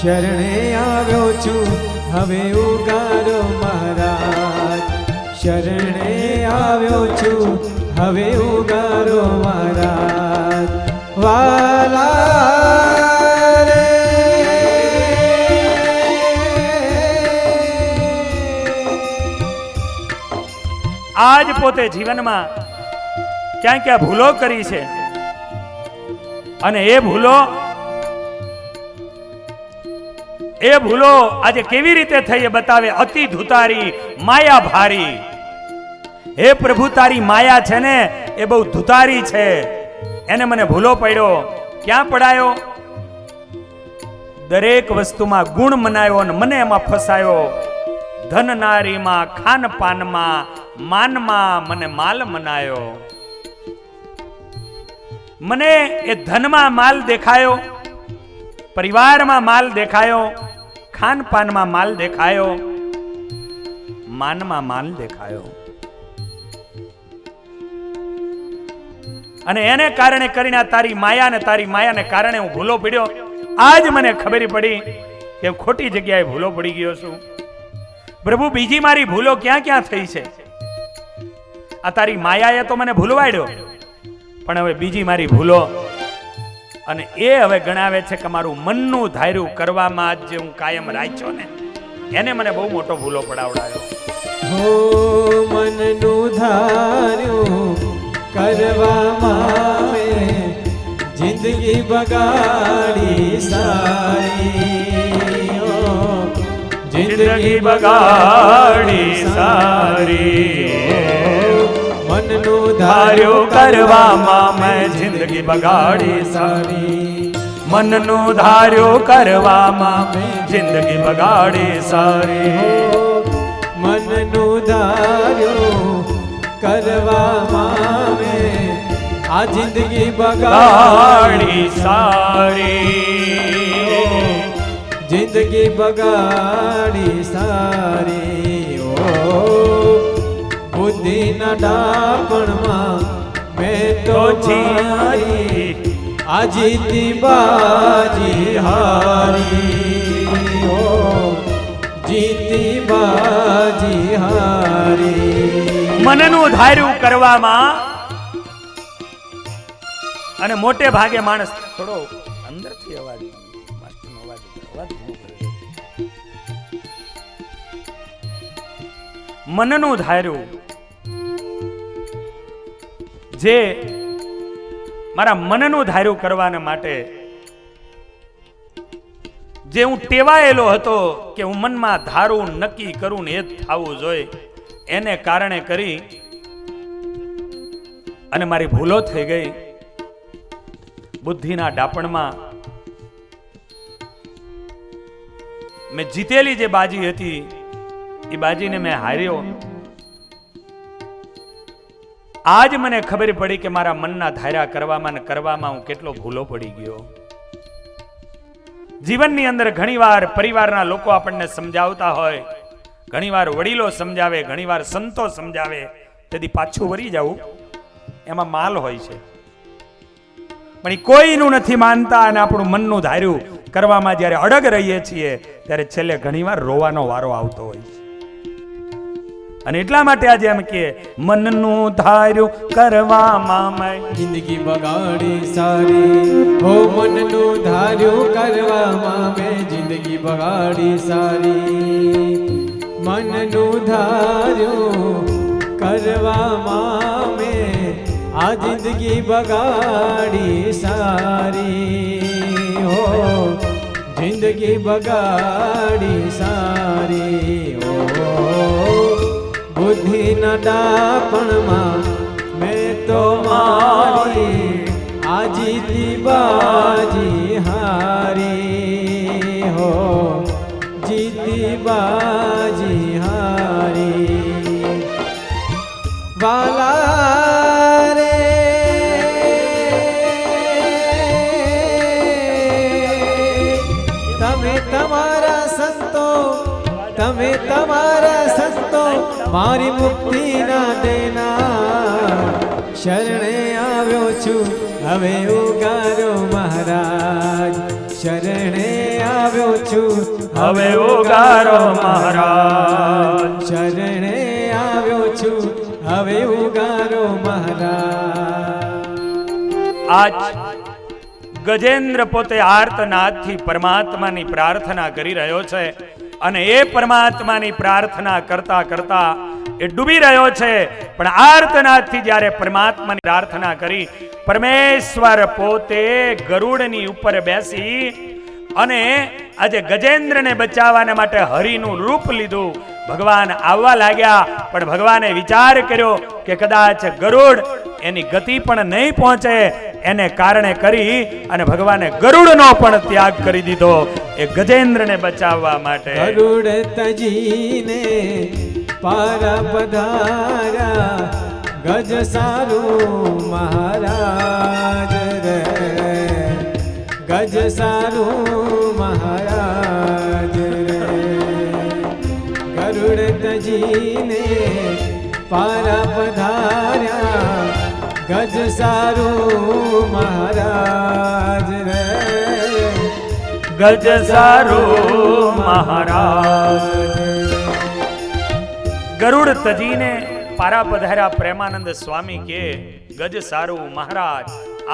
શરણે આવ્યો છું હવે ઉગારો મહારાજ, શરણે આવ્યો છું હવે ઉગારો મહારાજ. વાલા રે આજ પોતે જીવનમાં ક્યાં ક્યાં ભૂલો કરી છે, અને એ ભૂલો આજે કેવી રીતે થઈ એ બતાવે. અતિ ધુતારી માયા ભારી. હે પ્રભુ, તારી માયા છે ને એ બહુ ધુતારી છે, એને મને ભૂલો પડ્યો. ક્યાં પડાયો? દરેક વસ્તુમાં ગુણ મનાયો અને મને એમાં ફસાયો. ધન નારીમાં, ખાન પાનમાં, માનમાં મને માલ મનાયો. મને એ ધનમાં માલ દેખાયો, પરિવારમાં માલ દેખાયો, ખાન પાનમાં માલ દેખાયો, માનમાં માલ દેખાયો. અને એને કારણે કરીને તારી માયાને કારણે હું ભૂલો પડ્યો. આજ મને ખબર પડી કે ખોટી જગ્યાએ ભૂલો પડી ગયો છું. પ્રભુ, બીજી મારી ભૂલો ક્યાં ક્યાં થઈ છે? આ તારી માયાએ તો મને ભૂલવાડ્યો, પણ હવે બીજી મારી ભૂલો, અને એ હવે ગણાવે છે કે મારું મનનું ધાર્યું કરવામાં જે હું કાયમ રાખ્યો ને, એને મને બહુ મોટો ભૂલો પડાવડાયો. હો મનનું ધાર્યું કરવામાં મેં જિંદગી બગાડી સારી, જિંદગી બગાડી સારી. મનનું ધાર્યું કરવામાં મેં જિંદગી બગાડી સારી. મનનું ધાર્યું કરવામાં મેં જિંદગી બગાડી સારી. મનનું ધાર્યું કરવામાં મેં આ જિંદગી બગાડી સારી. જિંદગી બગાડી સારી. ઓ બુદ્ધિના ડાપણમાં મેં તો જીતી, આ જીતી બાજી હારી. ઓ જીતી બાજી હારી. મનનું ધાર્યું કરવામાં, અને મોટે ભાગે માણસ થોડો અંદરથી અવાજ, માસ્ટરનો અવાજ મનનું ધાર્યું, જે મારા મનનું ધાર્યું કરવાને માટે જે હું ટેવાયેલો હતો કે હું મનમાં ધારું, નક્કી કરું ને એ જ થવું જોઈએ, એને કારણે કરી અને મારી ભૂલો થઈ ગઈ. બુદ્ધિના ડાપણમાં મેં જીતેલી જે બાજી હતી એ બાજીને મેં હાર્યો. આજ મને ખબર પડી કે મારા મનના ધાર્યા કરવામાં ને કરવામાં હું કેટલો ભૂલો પડી ગયો. જીવનની અંદર ઘણીવાર પરિવારના લોકો આપણને સમજાવતા હોય, ઘણીવાર વડીલો સમજાવે, ઘણીવાર સંતો સમજાવે, તેથી પાછું વળી જવું એમાં માલ હોય છે. પણ એ કોઈનું નથી માનતા અને આપણું મનનું ધાર્યું કરવામાં જ્યારે અડગ રહીએ છીએ ત્યારે છેલ્લે ઘણીવાર રોવાનો વારો આવતો હોય છે. અને એટલા માટે આજે એમ કે મનનું ધાર્યું કરવામાં મેં જિંદગી બગાડી સારી, હો મનનું ધાર્યું કરવામાં મેં જિંદગી બગાડી સારી. મનનું ધાર્યું કરવામાં મેં આ જિંદગી બગાડી સારી, હો જિંદગી બગાડી સારી. હો બુદ્ધિના ડાપણમાં મેં તો મારી આ જીતી બાજી હારી, હો જીતી બાજી હારી. વાલા રે તમે તમારા સંતો, તમે તમારા સંતો મારી મુક્તિ ના દેના. શરણે આવ્યો છું હવે ઉગારો મહારાજ, શરણે આવ્યો છું હવે ઉગારો મહારાજ. શરણે આવ્યો છું હવે ઉગારો મહારાજ. આજ ગજેન્દ્ર પોતે આર્તનાદથી પરમાત્માની પ્રાર્થના કરી રહ્યો છે અને એ પરમાત્માની પ્રાર્થના કરતા કરતા એ ડૂબી રહ્યો છે. પણ આર્તનાદથી જ્યારે પરમાત્માની પ્રાર્થના કરી, પરમેશ્વર પોતે ગરુડની ઉપર બેસી અને આજે ગજેન્દ્રને બચાવવાના માટે હરિનું રૂપ લીધું. ભગવાન આવવા લાગ્યા, પણ ભગવાને વિચાર કર્યો કે કદાચ ગરુડ એની ગતિ પણ નહીં પહોંચે, એને કારણે કરી અને ભગવાને ગરુડનો પણ ત્યાગ કરી દીધો એ ગજેન્દ્રને બચાવવા માટે. ગરુડ તજીને પારા પધાર્યા, ગજ સારું મહારાજ રે, ગજ સારું મહારાજ રે. ગરુડ તજીને પારા પધાર્યા, ગજ સારું મહારાજ રે, ગજ સારું મહારાજ. ગરુડ તજીને પારા પધાર્યા. પ્રેમાનંદ સ્વામી કે ગજ સારું મહારાજ.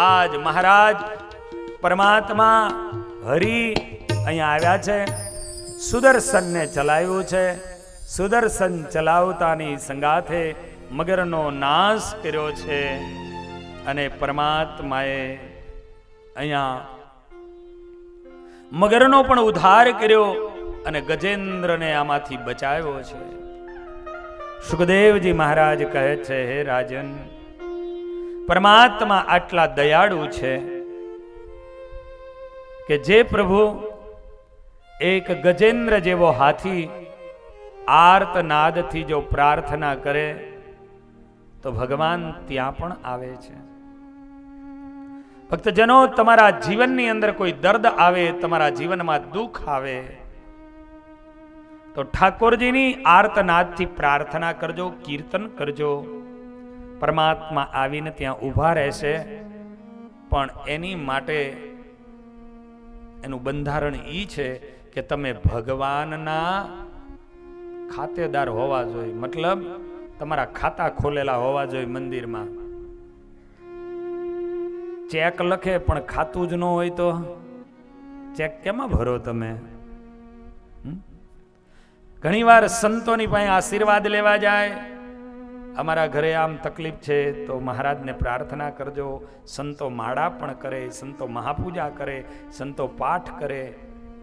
આજ મહારાજ પરમાત્મા હરિ અહીંયા આવ્યા છે, સુદર્શનને ચલાવ્યું છે. સુદર્શન ચલાવતાની સંગાથે મગરનો નાશ કર્યો છે અને પરમાત્માએ અહીંયા મગરનો પણ ઉદ્ધાર કર્યો અને ગજેન્દ્રને આમાંથી બચાવ્યો છે. સુખદેવજી મહારાજ કહે છે, હે રાજન, પરમાત્મા આટલા દયાળુ છે કે જે પ્રભુ એક ગજેન્દ્ર જેવો હાથી આર્તનાદથી જો પ્રાર્થના કરે તો ભગવાન ત્યાં પણ આવે છે. ભક્તજનો, તમારા જીવનની અંદર કોઈ દર્દ આવે, તમારા જીવનમાં દુઃખ આવે તો ઠાકોરજીની આર્તનાદથી પ્રાર્થના કરજો, કીર્તન કરજો. પરમાત્મા આવીને ત્યાં ઊભા રહેશે. પણ એની માટે એનું બંધારણ ઈ છે કે તમે ભગવાનના ખાતેદાર હોવા જોઈએ. મતલબ તમારા ખાતા ખોલેલા હોવા જોઈએ મંદિરમાં. ચેક લખે પણ ખાતું જ ન હોય તો ચેક કેમાં ભરો તમે? ઘણીવાર સંતોની પાસે આશીર્વાદ લેવા જાય. અમારા ઘરે આમ તકલીફ છે તો મહારાજને પ્રાર્થના કરજો. સંતો માળા પણ કરે, સંતો મહાપૂજા કરે, સંતો પાઠ કરે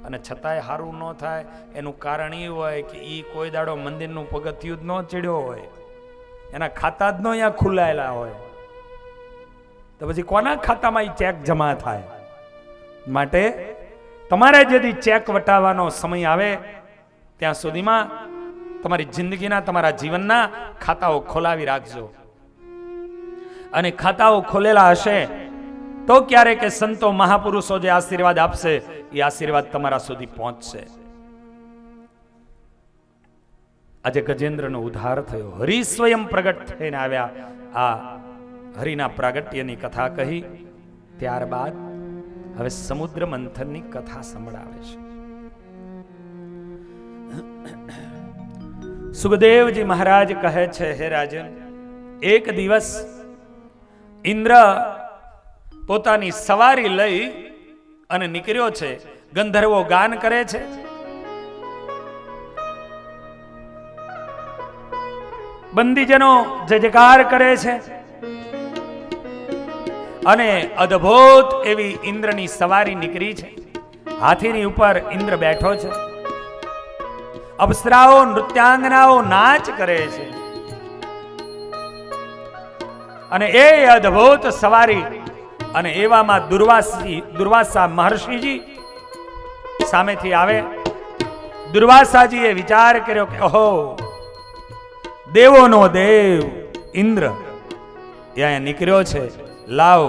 અને છતાંય સારું ન થાય. એનું કારણ એ હોય કે એ કોઈ દાડો મંદિરનું પગથિયું જ ન ચડ્યો હોય, એના ખાતા જ ન અહીંયા ખુલાયેલા હોય, તો પછી કોના ખાતામાં એ ચેક જમા થાય? માટે તમારે જેથી ચેક વટાવવાનો સમય આવે ત્યાં સુધીમાં તમારી જિંદગીના, તમારા જીવનના ખાતાઓ ખોલાવી રાખજો. અને ખાતાઓ ખોલેલા હશે તો ક્યારે કે સંતો મહાપુરુષો જે આશીર્વાદ આપશે એ આશીર્વાદ તમારા સુધી પહોંચશે. આજે ગજેન્દ્રનો ઉદ્ધાર થયો, હરિ સ્વયં પ્રગટ થઈને આવ્યા. આ હરિના પ્રાગટ્યની કથા કહી ત્યારબાદ હવે સમુદ્ર મંથનની કથા સંભળાવે છે. સુખદેવજી મહારાજ કહે છે, હે રાજન, એક દિવસ ઇન્દ્ર પોતાની સવારી લઈ અને નીકળ્યો છે. ગંધર્વો ગાન કરે છે, બંદીજનો જય જયકાર કરે છે અને અદ્ભુત એવી ઇન્દ્રની સવારી નીકળી છે. હાથીની ઉપર ઇન્દ્ર બેઠો છે. અપ્સરાઓ, નૃત્યાંગનાઓ નાચ કરે છે અને એ અદ્ભુત સવારી અને એવામાં દુર્વાસા મહર્ષિજી સામેથી આવે. દુર્વાસાજીએ વિચાર કર્યો કે ઓહો, દેવોનો દેવ ઇન્દ્ર અહીંયા નીકળ્યો છે, લાવ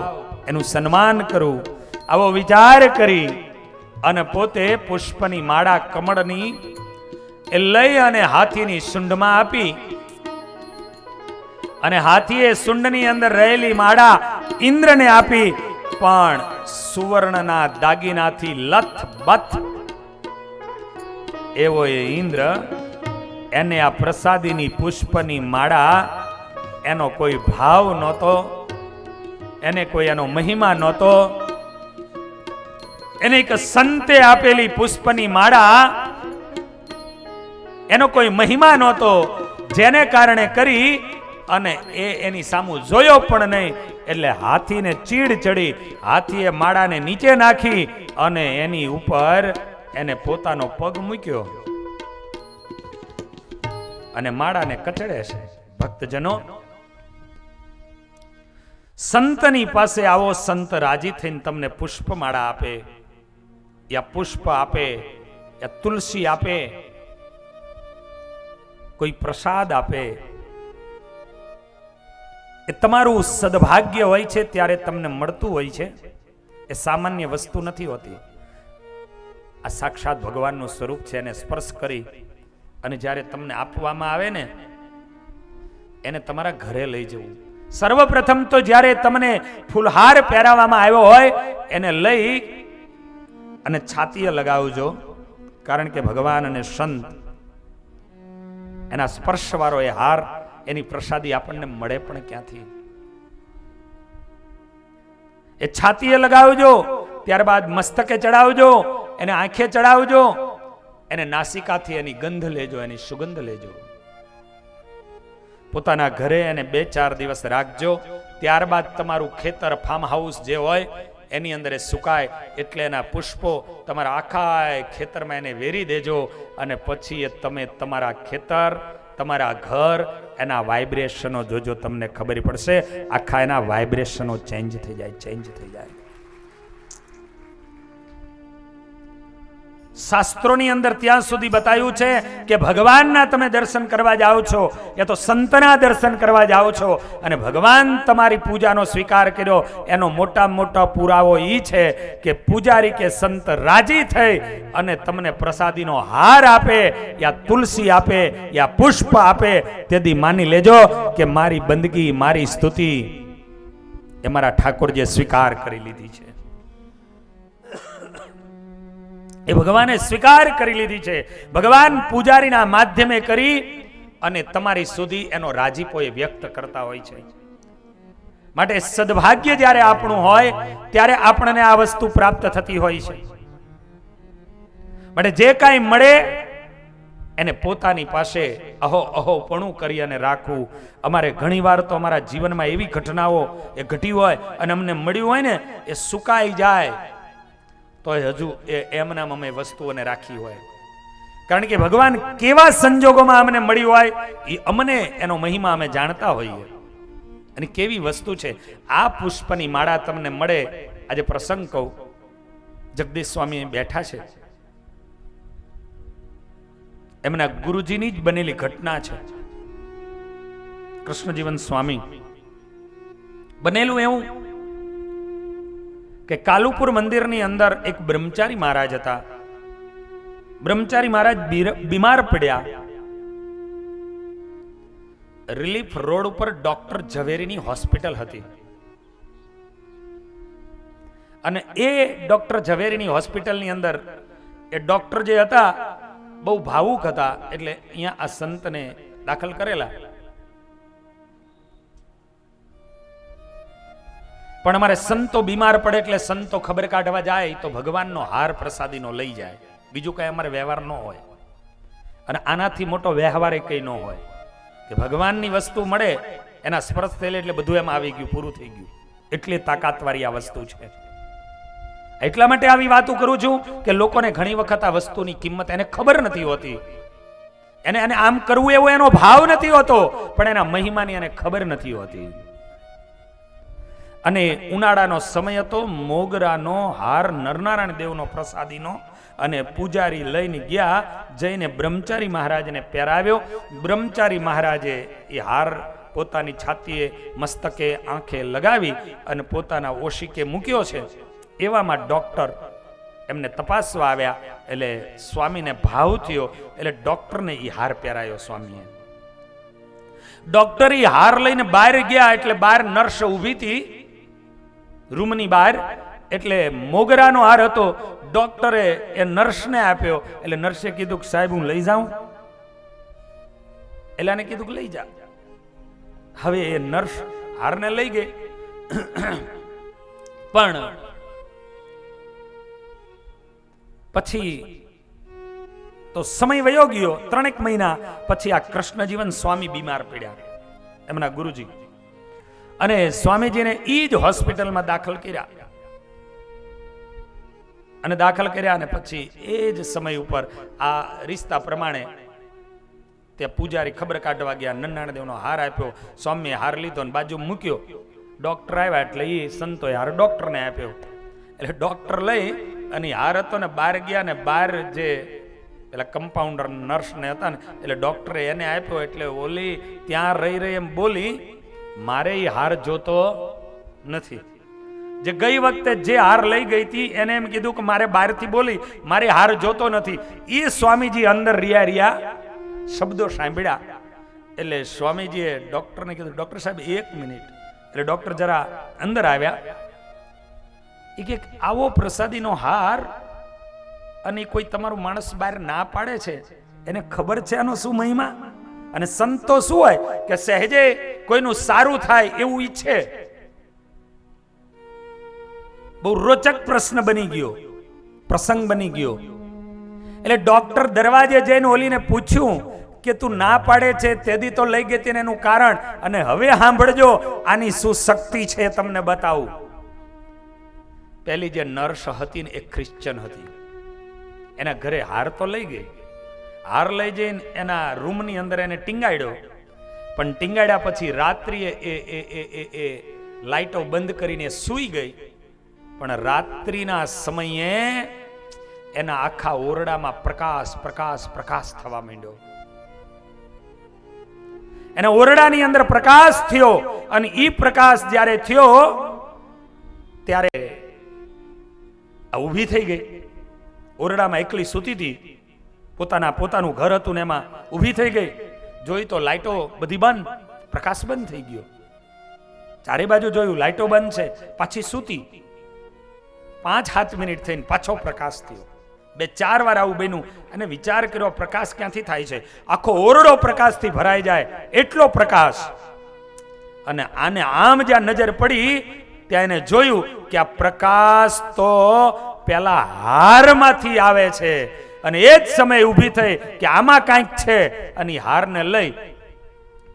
એનું સન્માન કરું. આવો વિચાર કરી અને પોતે પુષ્પની માળા કમળની એ લઈ અને હાથીની સૂંઢમાં આપી અને હાથીએ સૂંઢની અંદર રહેલી માળા ઇન્દ્રને આપી. પણ સુવર્ણના દાગીનાથી લથબથ એવો એ ઇન્દ્ર, એને આ પ્રસાદીની પુષ્પની માળા એનો કોઈ ભાવ નહોતો, એને કોઈ એનો મહિમા નહોતો. એને એક સંતે આપેલી પુષ્પની માળા એનો કોઈ મહિમા નહોતો, જેને કારણે કરી અને એની સામું જોયો પણ નહીં. એટલે હાથીને ચીડ ચડી. હાથીએ માળાને નીચે નાખી અને એની ઉપર એને પોતાનો પગ મૂક્યો અને માળાને કચડે છે. ભક્તજનો, સંતની પાસે આવો સંત રાજી થઈને તમને પુષ્પમાળા આપે, યા પુષ્પ આપે, યા તુલસી આપે, કોઈ પ્રસાદ આપે, એ તમારું સદભાગ્ય હોય છે. ત્યારે તમને મળતું હોય છે. એ સામાન્ય વસ્તુ નથી હોતી. આ સાક્ષાત ભગવાનનું સ્વરૂપ છે. એને સ્પર્શ કરી અને જ્યારે તમને આપવામાં આવે ને, એને તમારા ઘરે લઈ જવું. સર્વપ્રથમ તો જ્યારે તમને ફૂલહાર પહેરાવવામાં આવ્યો હોય એને લઈ અને છાતીએ લગાવજો. કારણ કે ભગવાન અને સંત એના સ્પર્શવાળો એ હાર, એની પ્રસાદી આપણને મળે પણ ક્યાંથી? એ છાતીએ લગાવજો, ત્યારબાદ મસ્તકે ચડાવજો, એને આંખે ચડાવજો, એને નાસિકાથી એની ગંધ લેજો, એની સુગંધ લેજો. પોતાના ઘરે એને 2-4 દિવસ રાખજો. ત્યારબાદ તમારું ખેતર, ફાર્મ હાઉસ જે હોય એની અંદર એ સુકાય એટલે એના પુષ્પો તમારા આખા ખેતરમાં એને વેરી દેજો. અને પછી એ તમે તમારા ખેતર, તમારા ઘર, એના વાઇબ્રેશનો જોજો, તમને ખબર પડશે. આખા એના વાઇબ્રેશનો ચેન્જ થઈ જાય. શાસ્ત્રોની અંદર ત્યાં સુધી બતાવ્યું છે કે ભગવાનના તમે દર્શન કરવા જાઓ છો યા તો સંતના દર્શન કરવા જાઓ છો અને ભગવાન તમારી પૂજાનો સ્વીકાર કર્યો, એનો મોટામાં મોટો પુરાવો એ છે કે પૂજારી કે સંત રાજી થઈ અને તમને પ્રસાદીનો હાર આપે, યા તુલસી આપે, યા પુષ્પ આપે, તેથી માની લેજો કે મારી બંદગી, મારી સ્તુતિ એ મારા ઠાકોરજીએ સ્વીકાર કરી લીધી છે. એ ભગવાને સ્વીકાર કરી લીધી છે. ભગવાન પૂજારીના માધ્યમે કરી અને તમારી સુધી એનો રાજીપો એ વ્યક્ત કરતા હોય છે. માટે સદભાગ્ય જ્યારે આપણું હોય ત્યારે આપણને આ વસ્તુ પ્રાપ્ત થતી હોય છે. માટે જે કાંઈ મળે એને પોતાની પાસે અહોપણું કરી અને રાખવું. અમારે ઘણીવાર તો અમારા જીવનમાં એવી ઘટનાઓ એ ઘટી હોય અને અમને મળ્યું હોય ને, એ સુકાઈ જાય તો હજુ એમનામ અમે વસ્તુઓને રાખી હોય. કારણ કે ભગવાન કેવા સંજોગોમાં અમને મળ્યું હોય એ અમને એનો મહિમા અમે જાણતા હોઈએ. અને કેવી વસ્તુ છે આ પુષ્પની માળા તમને મળે. આજે પ્રસંગ કહું, જગદીશ સ્વામી બેઠા છે, એમના ગુરુજીની જ બનેલી ઘટના છે. કૃષ્ણજીવન સ્વામી બનેલું એવું કે કાલુપુર મંદિરની અંદર એક બ્રહ્મચારી મહારાજ હતા. બ્રહ્મચારી મહારાજ બીમાર પડ્યા. રિલીફ રોડ ઉપર ડોક્ટર ઝવેરીની હોસ્પિટલ હતી અને એ ડોક્ટર ઝવેરીની હોસ્પિટલની અંદર એ ડોક્ટર જે હતા બહુ ભાવુક હતા, એટલે અહીંયા આ સંતને દાખલ કરેલા. પણ અમારે સંતો બીમાર પડે એટલે સંતો ખબર કાઢવા જાય તો ભગવાનનો હાર પ્રસાદીનો લઈ જાય, બીજું કઈ અમારે વ્યવહાર ન હોય. અને આનાથી મોટો વ્યવહાર એ કઈ ન હોય કે ભગવાનની વસ્તુ મળે એના સ્પર્શ થયેલે એટલે બધું એમ આવી ગયું, પૂરું થઈ ગયું. એટલી તાકાતવાળી આ વસ્તુ છે. એટલા માટે આવી વાતો કરું છું કે લોકોને ઘણી વખત આ વસ્તુની કિંમત એને ખબર નથી હોતી. એને આમ કરવું એવો એનો ભાવ નથી હોતો, પણ એના મહિમાની એને ખબર નથી હોતી. અને ઉનાળાનો સમય હતો, મોગરાનો હાર નરનારાયણ દેવનો પ્રસાદીનો, અને પૂજારી લઈને ગયા, જઈને બ્રહ્મચારી મહારાજને પહેરાવ્યો. બ્રહ્મચારી મહારાજે એ હાર પોતાની છાતીએ, મસ્તકે, આંખે લગાવી અને પોતાના ઓશિકે મૂક્યો છે. એવામાં ડોક્ટર એમને તપાસવા આવ્યા, એટલે સ્વામીને ભાવ થયો, એટલે ડોક્ટરને એ હાર પહેરાયો સ્વામીએ. ડોક્ટર એ હાર લઈને બહાર ગયા, એટલે બહાર નર્સ ઊભી હતી રૂમની બહાર, એટલે મોગરાનો હાર હતો. ડોક્ટરે એ નર્સને આપ્યો, એટલે નર્સે કીધું કે સાહેબ હું લઈ જાઉં, એટલે એને કીધું કે લઈ જા. હવે એ નર્સ હારને લઈ ગઈ, પણ પછી તો સમય વયો ગયો. 3 મહિના પછી આ કૃષ્ણજીવન સ્વામી બીમાર પડ્યા, એમના ગુરુજી, અને સ્વામીજીને ઈ જ હોસ્પિટલમાં દાખલ કર્યા. અને દાખલ કર્યા અને પછી એ જ સમય ઉપર આ રિશ્તા પ્રમાણે ત્યાં પૂજારી ખબર કાઢવા ગયા, નરનારાયણ દેવનો હાર આપ્યો, સ્વામીએ હાર લીધો અને બાજુ મૂક્યો. ડોક્ટર આવ્યા એટલે એ સંતોએ હાર ડોક્ટરને આપ્યો. એટલે ડોક્ટર લઈ અને હાર હતો ને બહાર ગયા, ને બહાર જે પેલા કમ્પાઉન્ડર નર્સ ને હતા ને, એટલે ડોક્ટરે એને આપ્યો. એટલે ઓલી ત્યાં રહી એમ બોલી, મારે એ હાર જોતો નથી. જે ગઈ વખતે જે હાર લઈ ગઈ હતી એને એમ કીધું કે મારે બહારથી બોલી, મારે હાર જોતો નથી. એ સ્વામીજી અંદર રિયા શબ્દો સાંભળ્યા. એટલે સ્વામીજીએ ડોક્ટરને કીધું, ડોક્ટર સાહેબ 1 મિનિટ. એટલે ડોક્ટર જરા અંદર આવ્યા. એ કે આવો પ્રસાદીનો હાર અને કોઈ તમારું માણસ બહાર ના પાડે છે, એને ખબર છે આનો શું મહિમા? અને સંતો શું હોય કે સહેજે કોઈનું સારું થાય એવું ઈચ્છે. બહુ રોચક પ્રશ્ન બની ગયો, પ્રસંગ બની ગયો. એટલે ડોક્ટર દરવાજે જઈને ઓલીને પૂછ્યું કે તું ના પાડે છે તેદી તો લઈ ગઈ એનું કારણ, અને હવે સાંભળજો આની શું શક્તિ છે તમને બતાવું. પહેલી જે નર્સ હતી ને એ ક્રિશ્ચન હતી. એના ઘરે હાર તો લઈ ગઈ, હાર લઈ જઈને એના રૂમની અંદર એને ટીંગાડ્યો. પણ ટીંગાડ્યા પછી રાત્રિએ એ લાઈટો બંધ કરીને સૂઈ ગઈ. પણ રાત્રિના સમયે એના આખા ઓરડામાં પ્રકાશ થવા માંડ્યો. એના ઓરડાની અંદર પ્રકાશ થયો, અને ઈ પ્રકાશ જ્યારે થયો ત્યારે ઊભી થઈ ગઈ. ઓરડામાં એકલી સૂતી હતી, પોતાનું ઘર હતું ને એમાં ઊભી થઈ ગઈ. જોઈ તો લાઈટો બધી બંધ, પ્રકાશ બંધ થઈ ગયો. ચારે બાજુ જોયું, લાઈટો બંધ છે. પાછી સૂતી. 5-7 મિનિટ થઈને પાછો પ્રકાશ થયો. 2-4 વાર આવું બન્યું. અને વિચાર કર્યો પ્રકાશ ક્યાંથી થાય છે? આખો ઓરડો પ્રકાશથી ભરાઈ જાય એટલો પ્રકાશ. અને આને આમ જ્યાં નજર પડી ત્યાં એને જોયું કે આ પ્રકાશ તો પેલા હારમાંથી આવે છે. અને એ જ સમયે ઊભી થઈ કે આમાં કાંઈક છે, અને હારને લઈ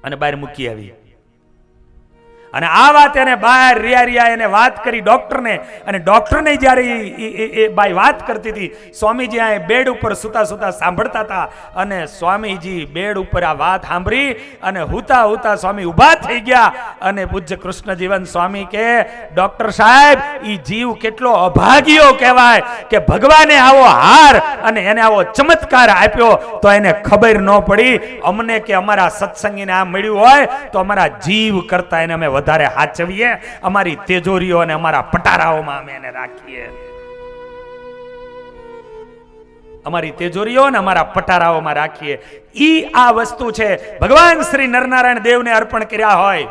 અને બહાર મૂકી આવી. અને આ વાત એને બહાર રિયા એને વાત કરી ડોક્ટરને, અને ડોક્ટરને જ્યારે એ બાઈ વાત કરતી હતી, સ્વામીજી આ બેડ ઉપર સુતા સુતા સાંભળતા હતા, અને સ્વામીજી બેડ ઉપર આ વાત સાંભળી અને હુતા હુતા સ્વામી ઊભા થઈ ગયા, અને પૂજ્ય કૃષ્ણજીવન સ્વામી કે ડોક્ટર સાહેબ, ઈ જીવ કેટલો અભાગ્યો કહેવાય કે ભગવાને આવો હાર અને એને આવો ચમત્કાર આપ્યો તો એને ખબર ન પડી. અમને કે અમારા સત્સંગીને આ મળ્યું હોય તો અમારા જીવ કરતા એને અમે વધારે હાચવીએ, અમારી તેજોરીઓ અને અમારા પટારાઓમાં અમે એને રાખીએ, અમારી તેજોરીઓ અને અમારા પટારાઓમાં રાખીએ. ઈ આ વસ્તુ છે ભગવાન શ્રી નરનારાયણ દેવને અર્પણ કર્યા હોય,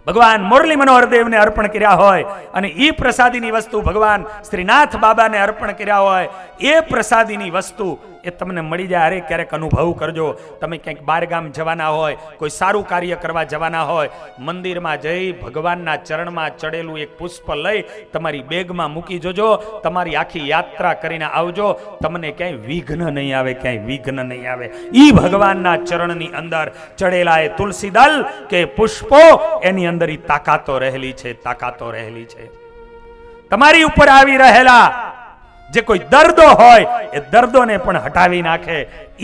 ભગવાન મુરલી મનોહર દેવને અર્પણ કર્યા હોય, અને ઈ પ્રસાદીની વસ્તુ ભગવાન શ્રીનાથ બાબાને અર્પણ કર્યા હોય, એ પ્રસાદીની વસ્તુ એ તમને મળી જાય. અરે ક્યારેક અનુભવ કરજો, તમે ક્યાંક બાર ગામ જવાના હોય, કોઈ સારું કાર્ય કરવા જવાના હોય, મંદિરમાં જઈ ભગવાનના ચરણમાં ચડેલું એક પુષ્પ લઈ તમારી બેગમાં મૂકી જોજો, તમારી આખી યાત્રા કરીને આવજો, તમને ક્યાંય વિઘ્ન નહીં આવે, ક્યાંય વિઘ્ન નહીં આવે. ઈ ભગવાનના ચરણની અંદર ચડેલા એ તુલસી દલ કે પુષ્પો, એની અંદર ઈ તાકાતો રહેલી છે, તાકાતો રહેલી છે. તમારી ઉપર આવી રહેલા જે કોઈ દર્દો હોય એ દર્દોને પણ હટાવી નાખે.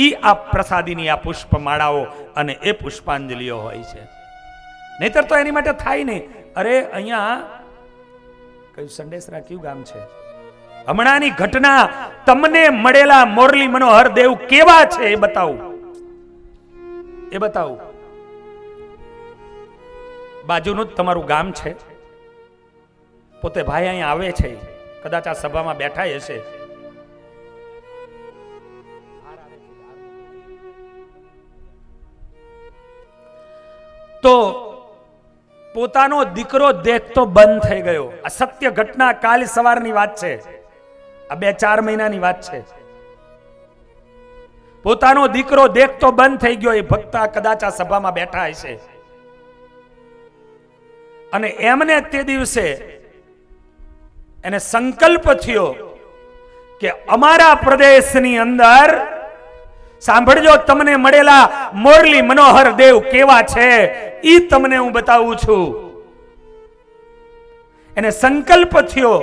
ઈ આ પ્રસાદીની આ પુષ્પ માળાઓ અને એ પુષ્પાંજલિઓ હોય છે. નહીતર તો એની માટે થાય નહીં. અરે અહીંયા કયું સંડેસરા કયું ગામ છે, હમણાંની ઘટના, તમને મળેલા મુરલી મનોહર દેવ કેવા છે એ બતાવું, એ બતાવું. બાજુનું જ તમારું ગામ છે, પોતે ભાઈ અહીંયા આવે છે, કદાચ આ સભામાં બેઠા હશે. તો પોતાનો દીકરો દેખતો બંધ થઈ ગયો. આ સત્ય ઘટના કાલ સવારની વાત છે, આ 2-4 મહિનાની વાત છે. પોતાનો દીકરો દેખતો બંધ થઈ ગયો. એ ભક્ત કદાચ આ સભામાં બેઠા હશે, અને એમને તે દિવસે એને સંકલ્પ થયો કે અમારા પ્રદેશની અંદર સાંભળજો, તમને મળેલા મુરલી મનોહર દેવ કેવા છે ઈ તમને હું બતાવું છું. એને સંકલ્પ થયો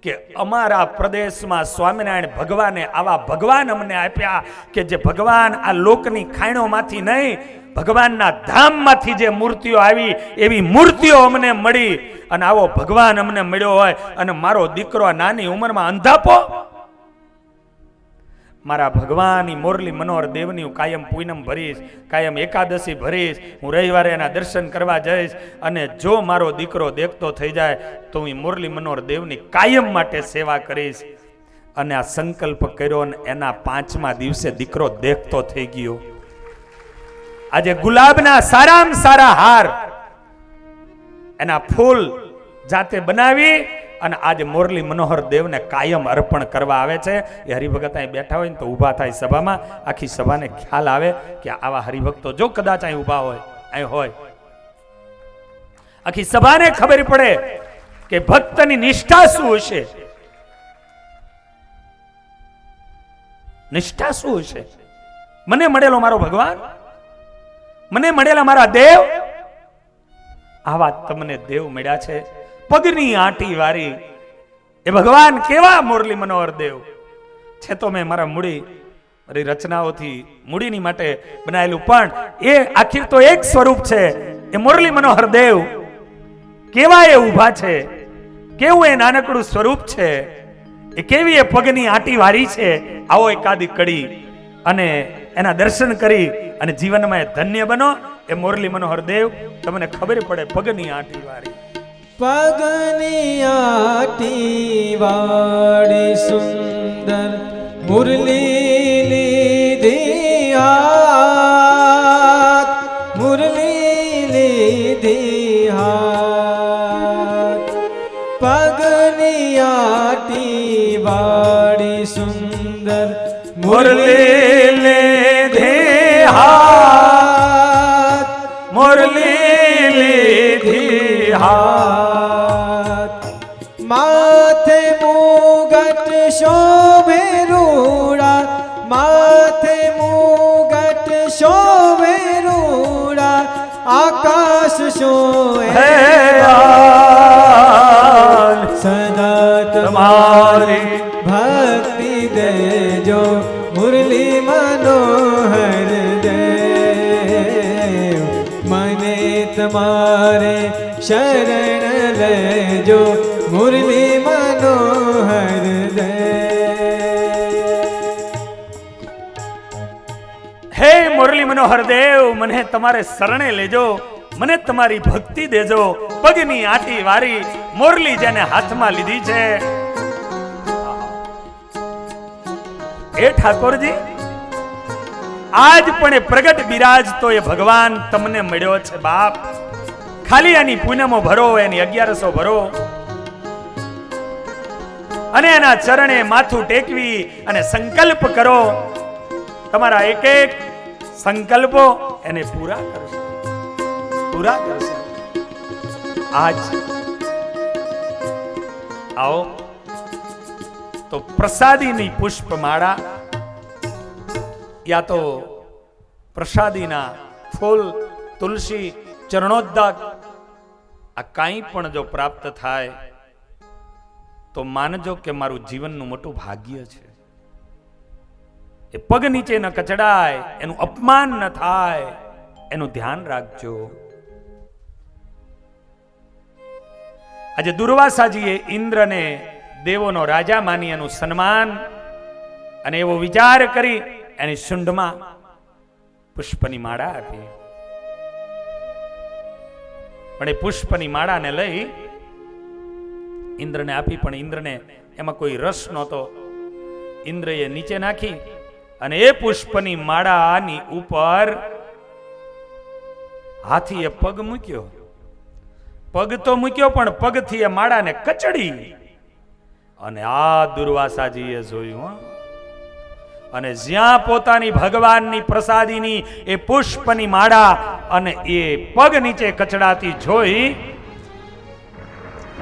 કે અમારા પ્રદેશમાં સ્વામિનારાયણ ભગવાને આવા ભગવાન અમને આપ્યા કે જે ભગવાન આ લોકની ખાણોમાંથી નહીં, ભગવાનના ધામમાંથી જે મૂર્તિઓ આવી એવી મૂર્તિઓ અમને મળી, અને આવો ભગવાન અમને મળ્યો હોય, અને મારો દીકરો નાની ઉંમરમાં અંધાપો, મારા ભગવાનની મુરલી મનોહર દેવની હું કાયમ પૂનમ ભરીશ, કાયમ એકાદશી ભરીશ, હું રવિવારે એના દર્શન કરવા જઈશ, અને જો મારો દીકરો દેખતો થઈ જાય તો હું મુરલી મનોહર દેવની કાયમ માટે સેવા કરીશ. અને આ સંકલ્પ કર્યો, અને એના 5મા દિવસે દીકરો દેખતો થઈ ગયો. આજે ગુલાબના સારામાં સારા હાર, એના ફૂલ જાતે બનાવી અને આજે મુરલી મનોહર દેવને કાયમ અર્પણ કરવા આવે છે. એ હરિભગત અહીં બેઠા હોય ને તો ઊભા થાય સભામાં, આખી સભાને ખ્યાલ આવે કે આવા હરિભક્તો જો કદાચ અહીં ઊભા હોય, અહીં હોય, આખી સભાને ખબર પડે કે ભક્તની નિષ્ઠા શું હશે, નિષ્ઠા શું હશે. મને મળેલો મારો ભગવાન, મને મળેલા મારા દેવ, આવા તમને દેવ મળ્યા છે. પગની આંટી વારી એ ભગવાન કેવા મુરલી મનોહર દેવ છે. તો મેં મારા મૂડી, મારી રચનાઓથી મૂડીની માટે બનાવેલું, પણ એ આખિર તો એક સ્વરૂપ છે. એ મુરલી મનોહર દેવ કેવા એ ઊભા છે, કેવું એ નાનકડું સ્વરૂપ છે, એ કેવી એ પગની આંટી વારી છે. આવો એકાદી કડી અને એના દર્શન કરી અને જીવનમાં એ ધન્ય બનો. એ મુરલી મનોહર દેવ તમને ખબર પડે. પગની આંટી વારી, પગની આંટી વાળી સુંદર મુરલી લીધી હાથ, મુરલી લીધી હાથ. પગની આંટી વાળી સુંદર મુરલી લીધી હાથ, મુરલી લીધી હાથ. માથે મુગટ શોભે રૂડા, માથે મુગટ શોભે રૂડા, આકાશ લેજો મુરલી મનોહર દેવ મને તમારે શરણ લેજો મુરલી મનોહર દેવ હે મુરલી મનોહર દેવ મને તમારે શરણે લેજો, મને તમારી ભક્તિ દેજો. પગની આટી વારી મોરલી જેને હાથમાં લીધી છે એ ઠાકોરજી આજ પણ એ પ્રગટ બિરાજતો એ ભગવાન તમને મળ્યો છે બાપ. ખાલી એની પૂનમો ભરો, એની 1100 ભરો અને એના ચરણે માથું ટેકવી અને સંકલ્પ કરો. તમારા એક એક સંકલ્પો એને પૂરા કરશે, પૂરા કરશે. આજ આવો તો પ્રસાદીની પુષ્પમાળા યા તો પ્રસાદીના ફૂલ, તુલસી, ચરણોદક આ કાંઈ પણ જો પ્રાપ્ત થાય તો માનજો કે મારું જીવનનું મોટું ભાગ્ય છે. એ પગ નીચે ન કચડાય, એનું અપમાન ન થાય, એનું ધ્યાન રાખજો. આજે દુર્વાસાજીએ ઇન્દ્રને દેવોનો રાજા માની એનું સન્માન અને એવો વિચાર કરી એની શુંઢમાં પુષ્પની માળા આપી. પણ એ પુષ્પની માળાને લઈ ઇન્દ્રને આપી, પણ ઇન્દ્રને એમાં કોઈ રસ નહોતો. ઇન્દ્રએ નીચે નાખી અને એ પુષ્પની માળાની ઉપર હાથીએ પગ મૂક્યો. પગ તો મૂક્યો પણ પગથી એ માળાને કચડી અને આ દુર્વાસાજીએ જોયું અને જ્યાં પોતાની ભગવાનની પ્રસાદીની એ પુષ્પની માળા અને એ પગ નીચે કચડાતી જોઈ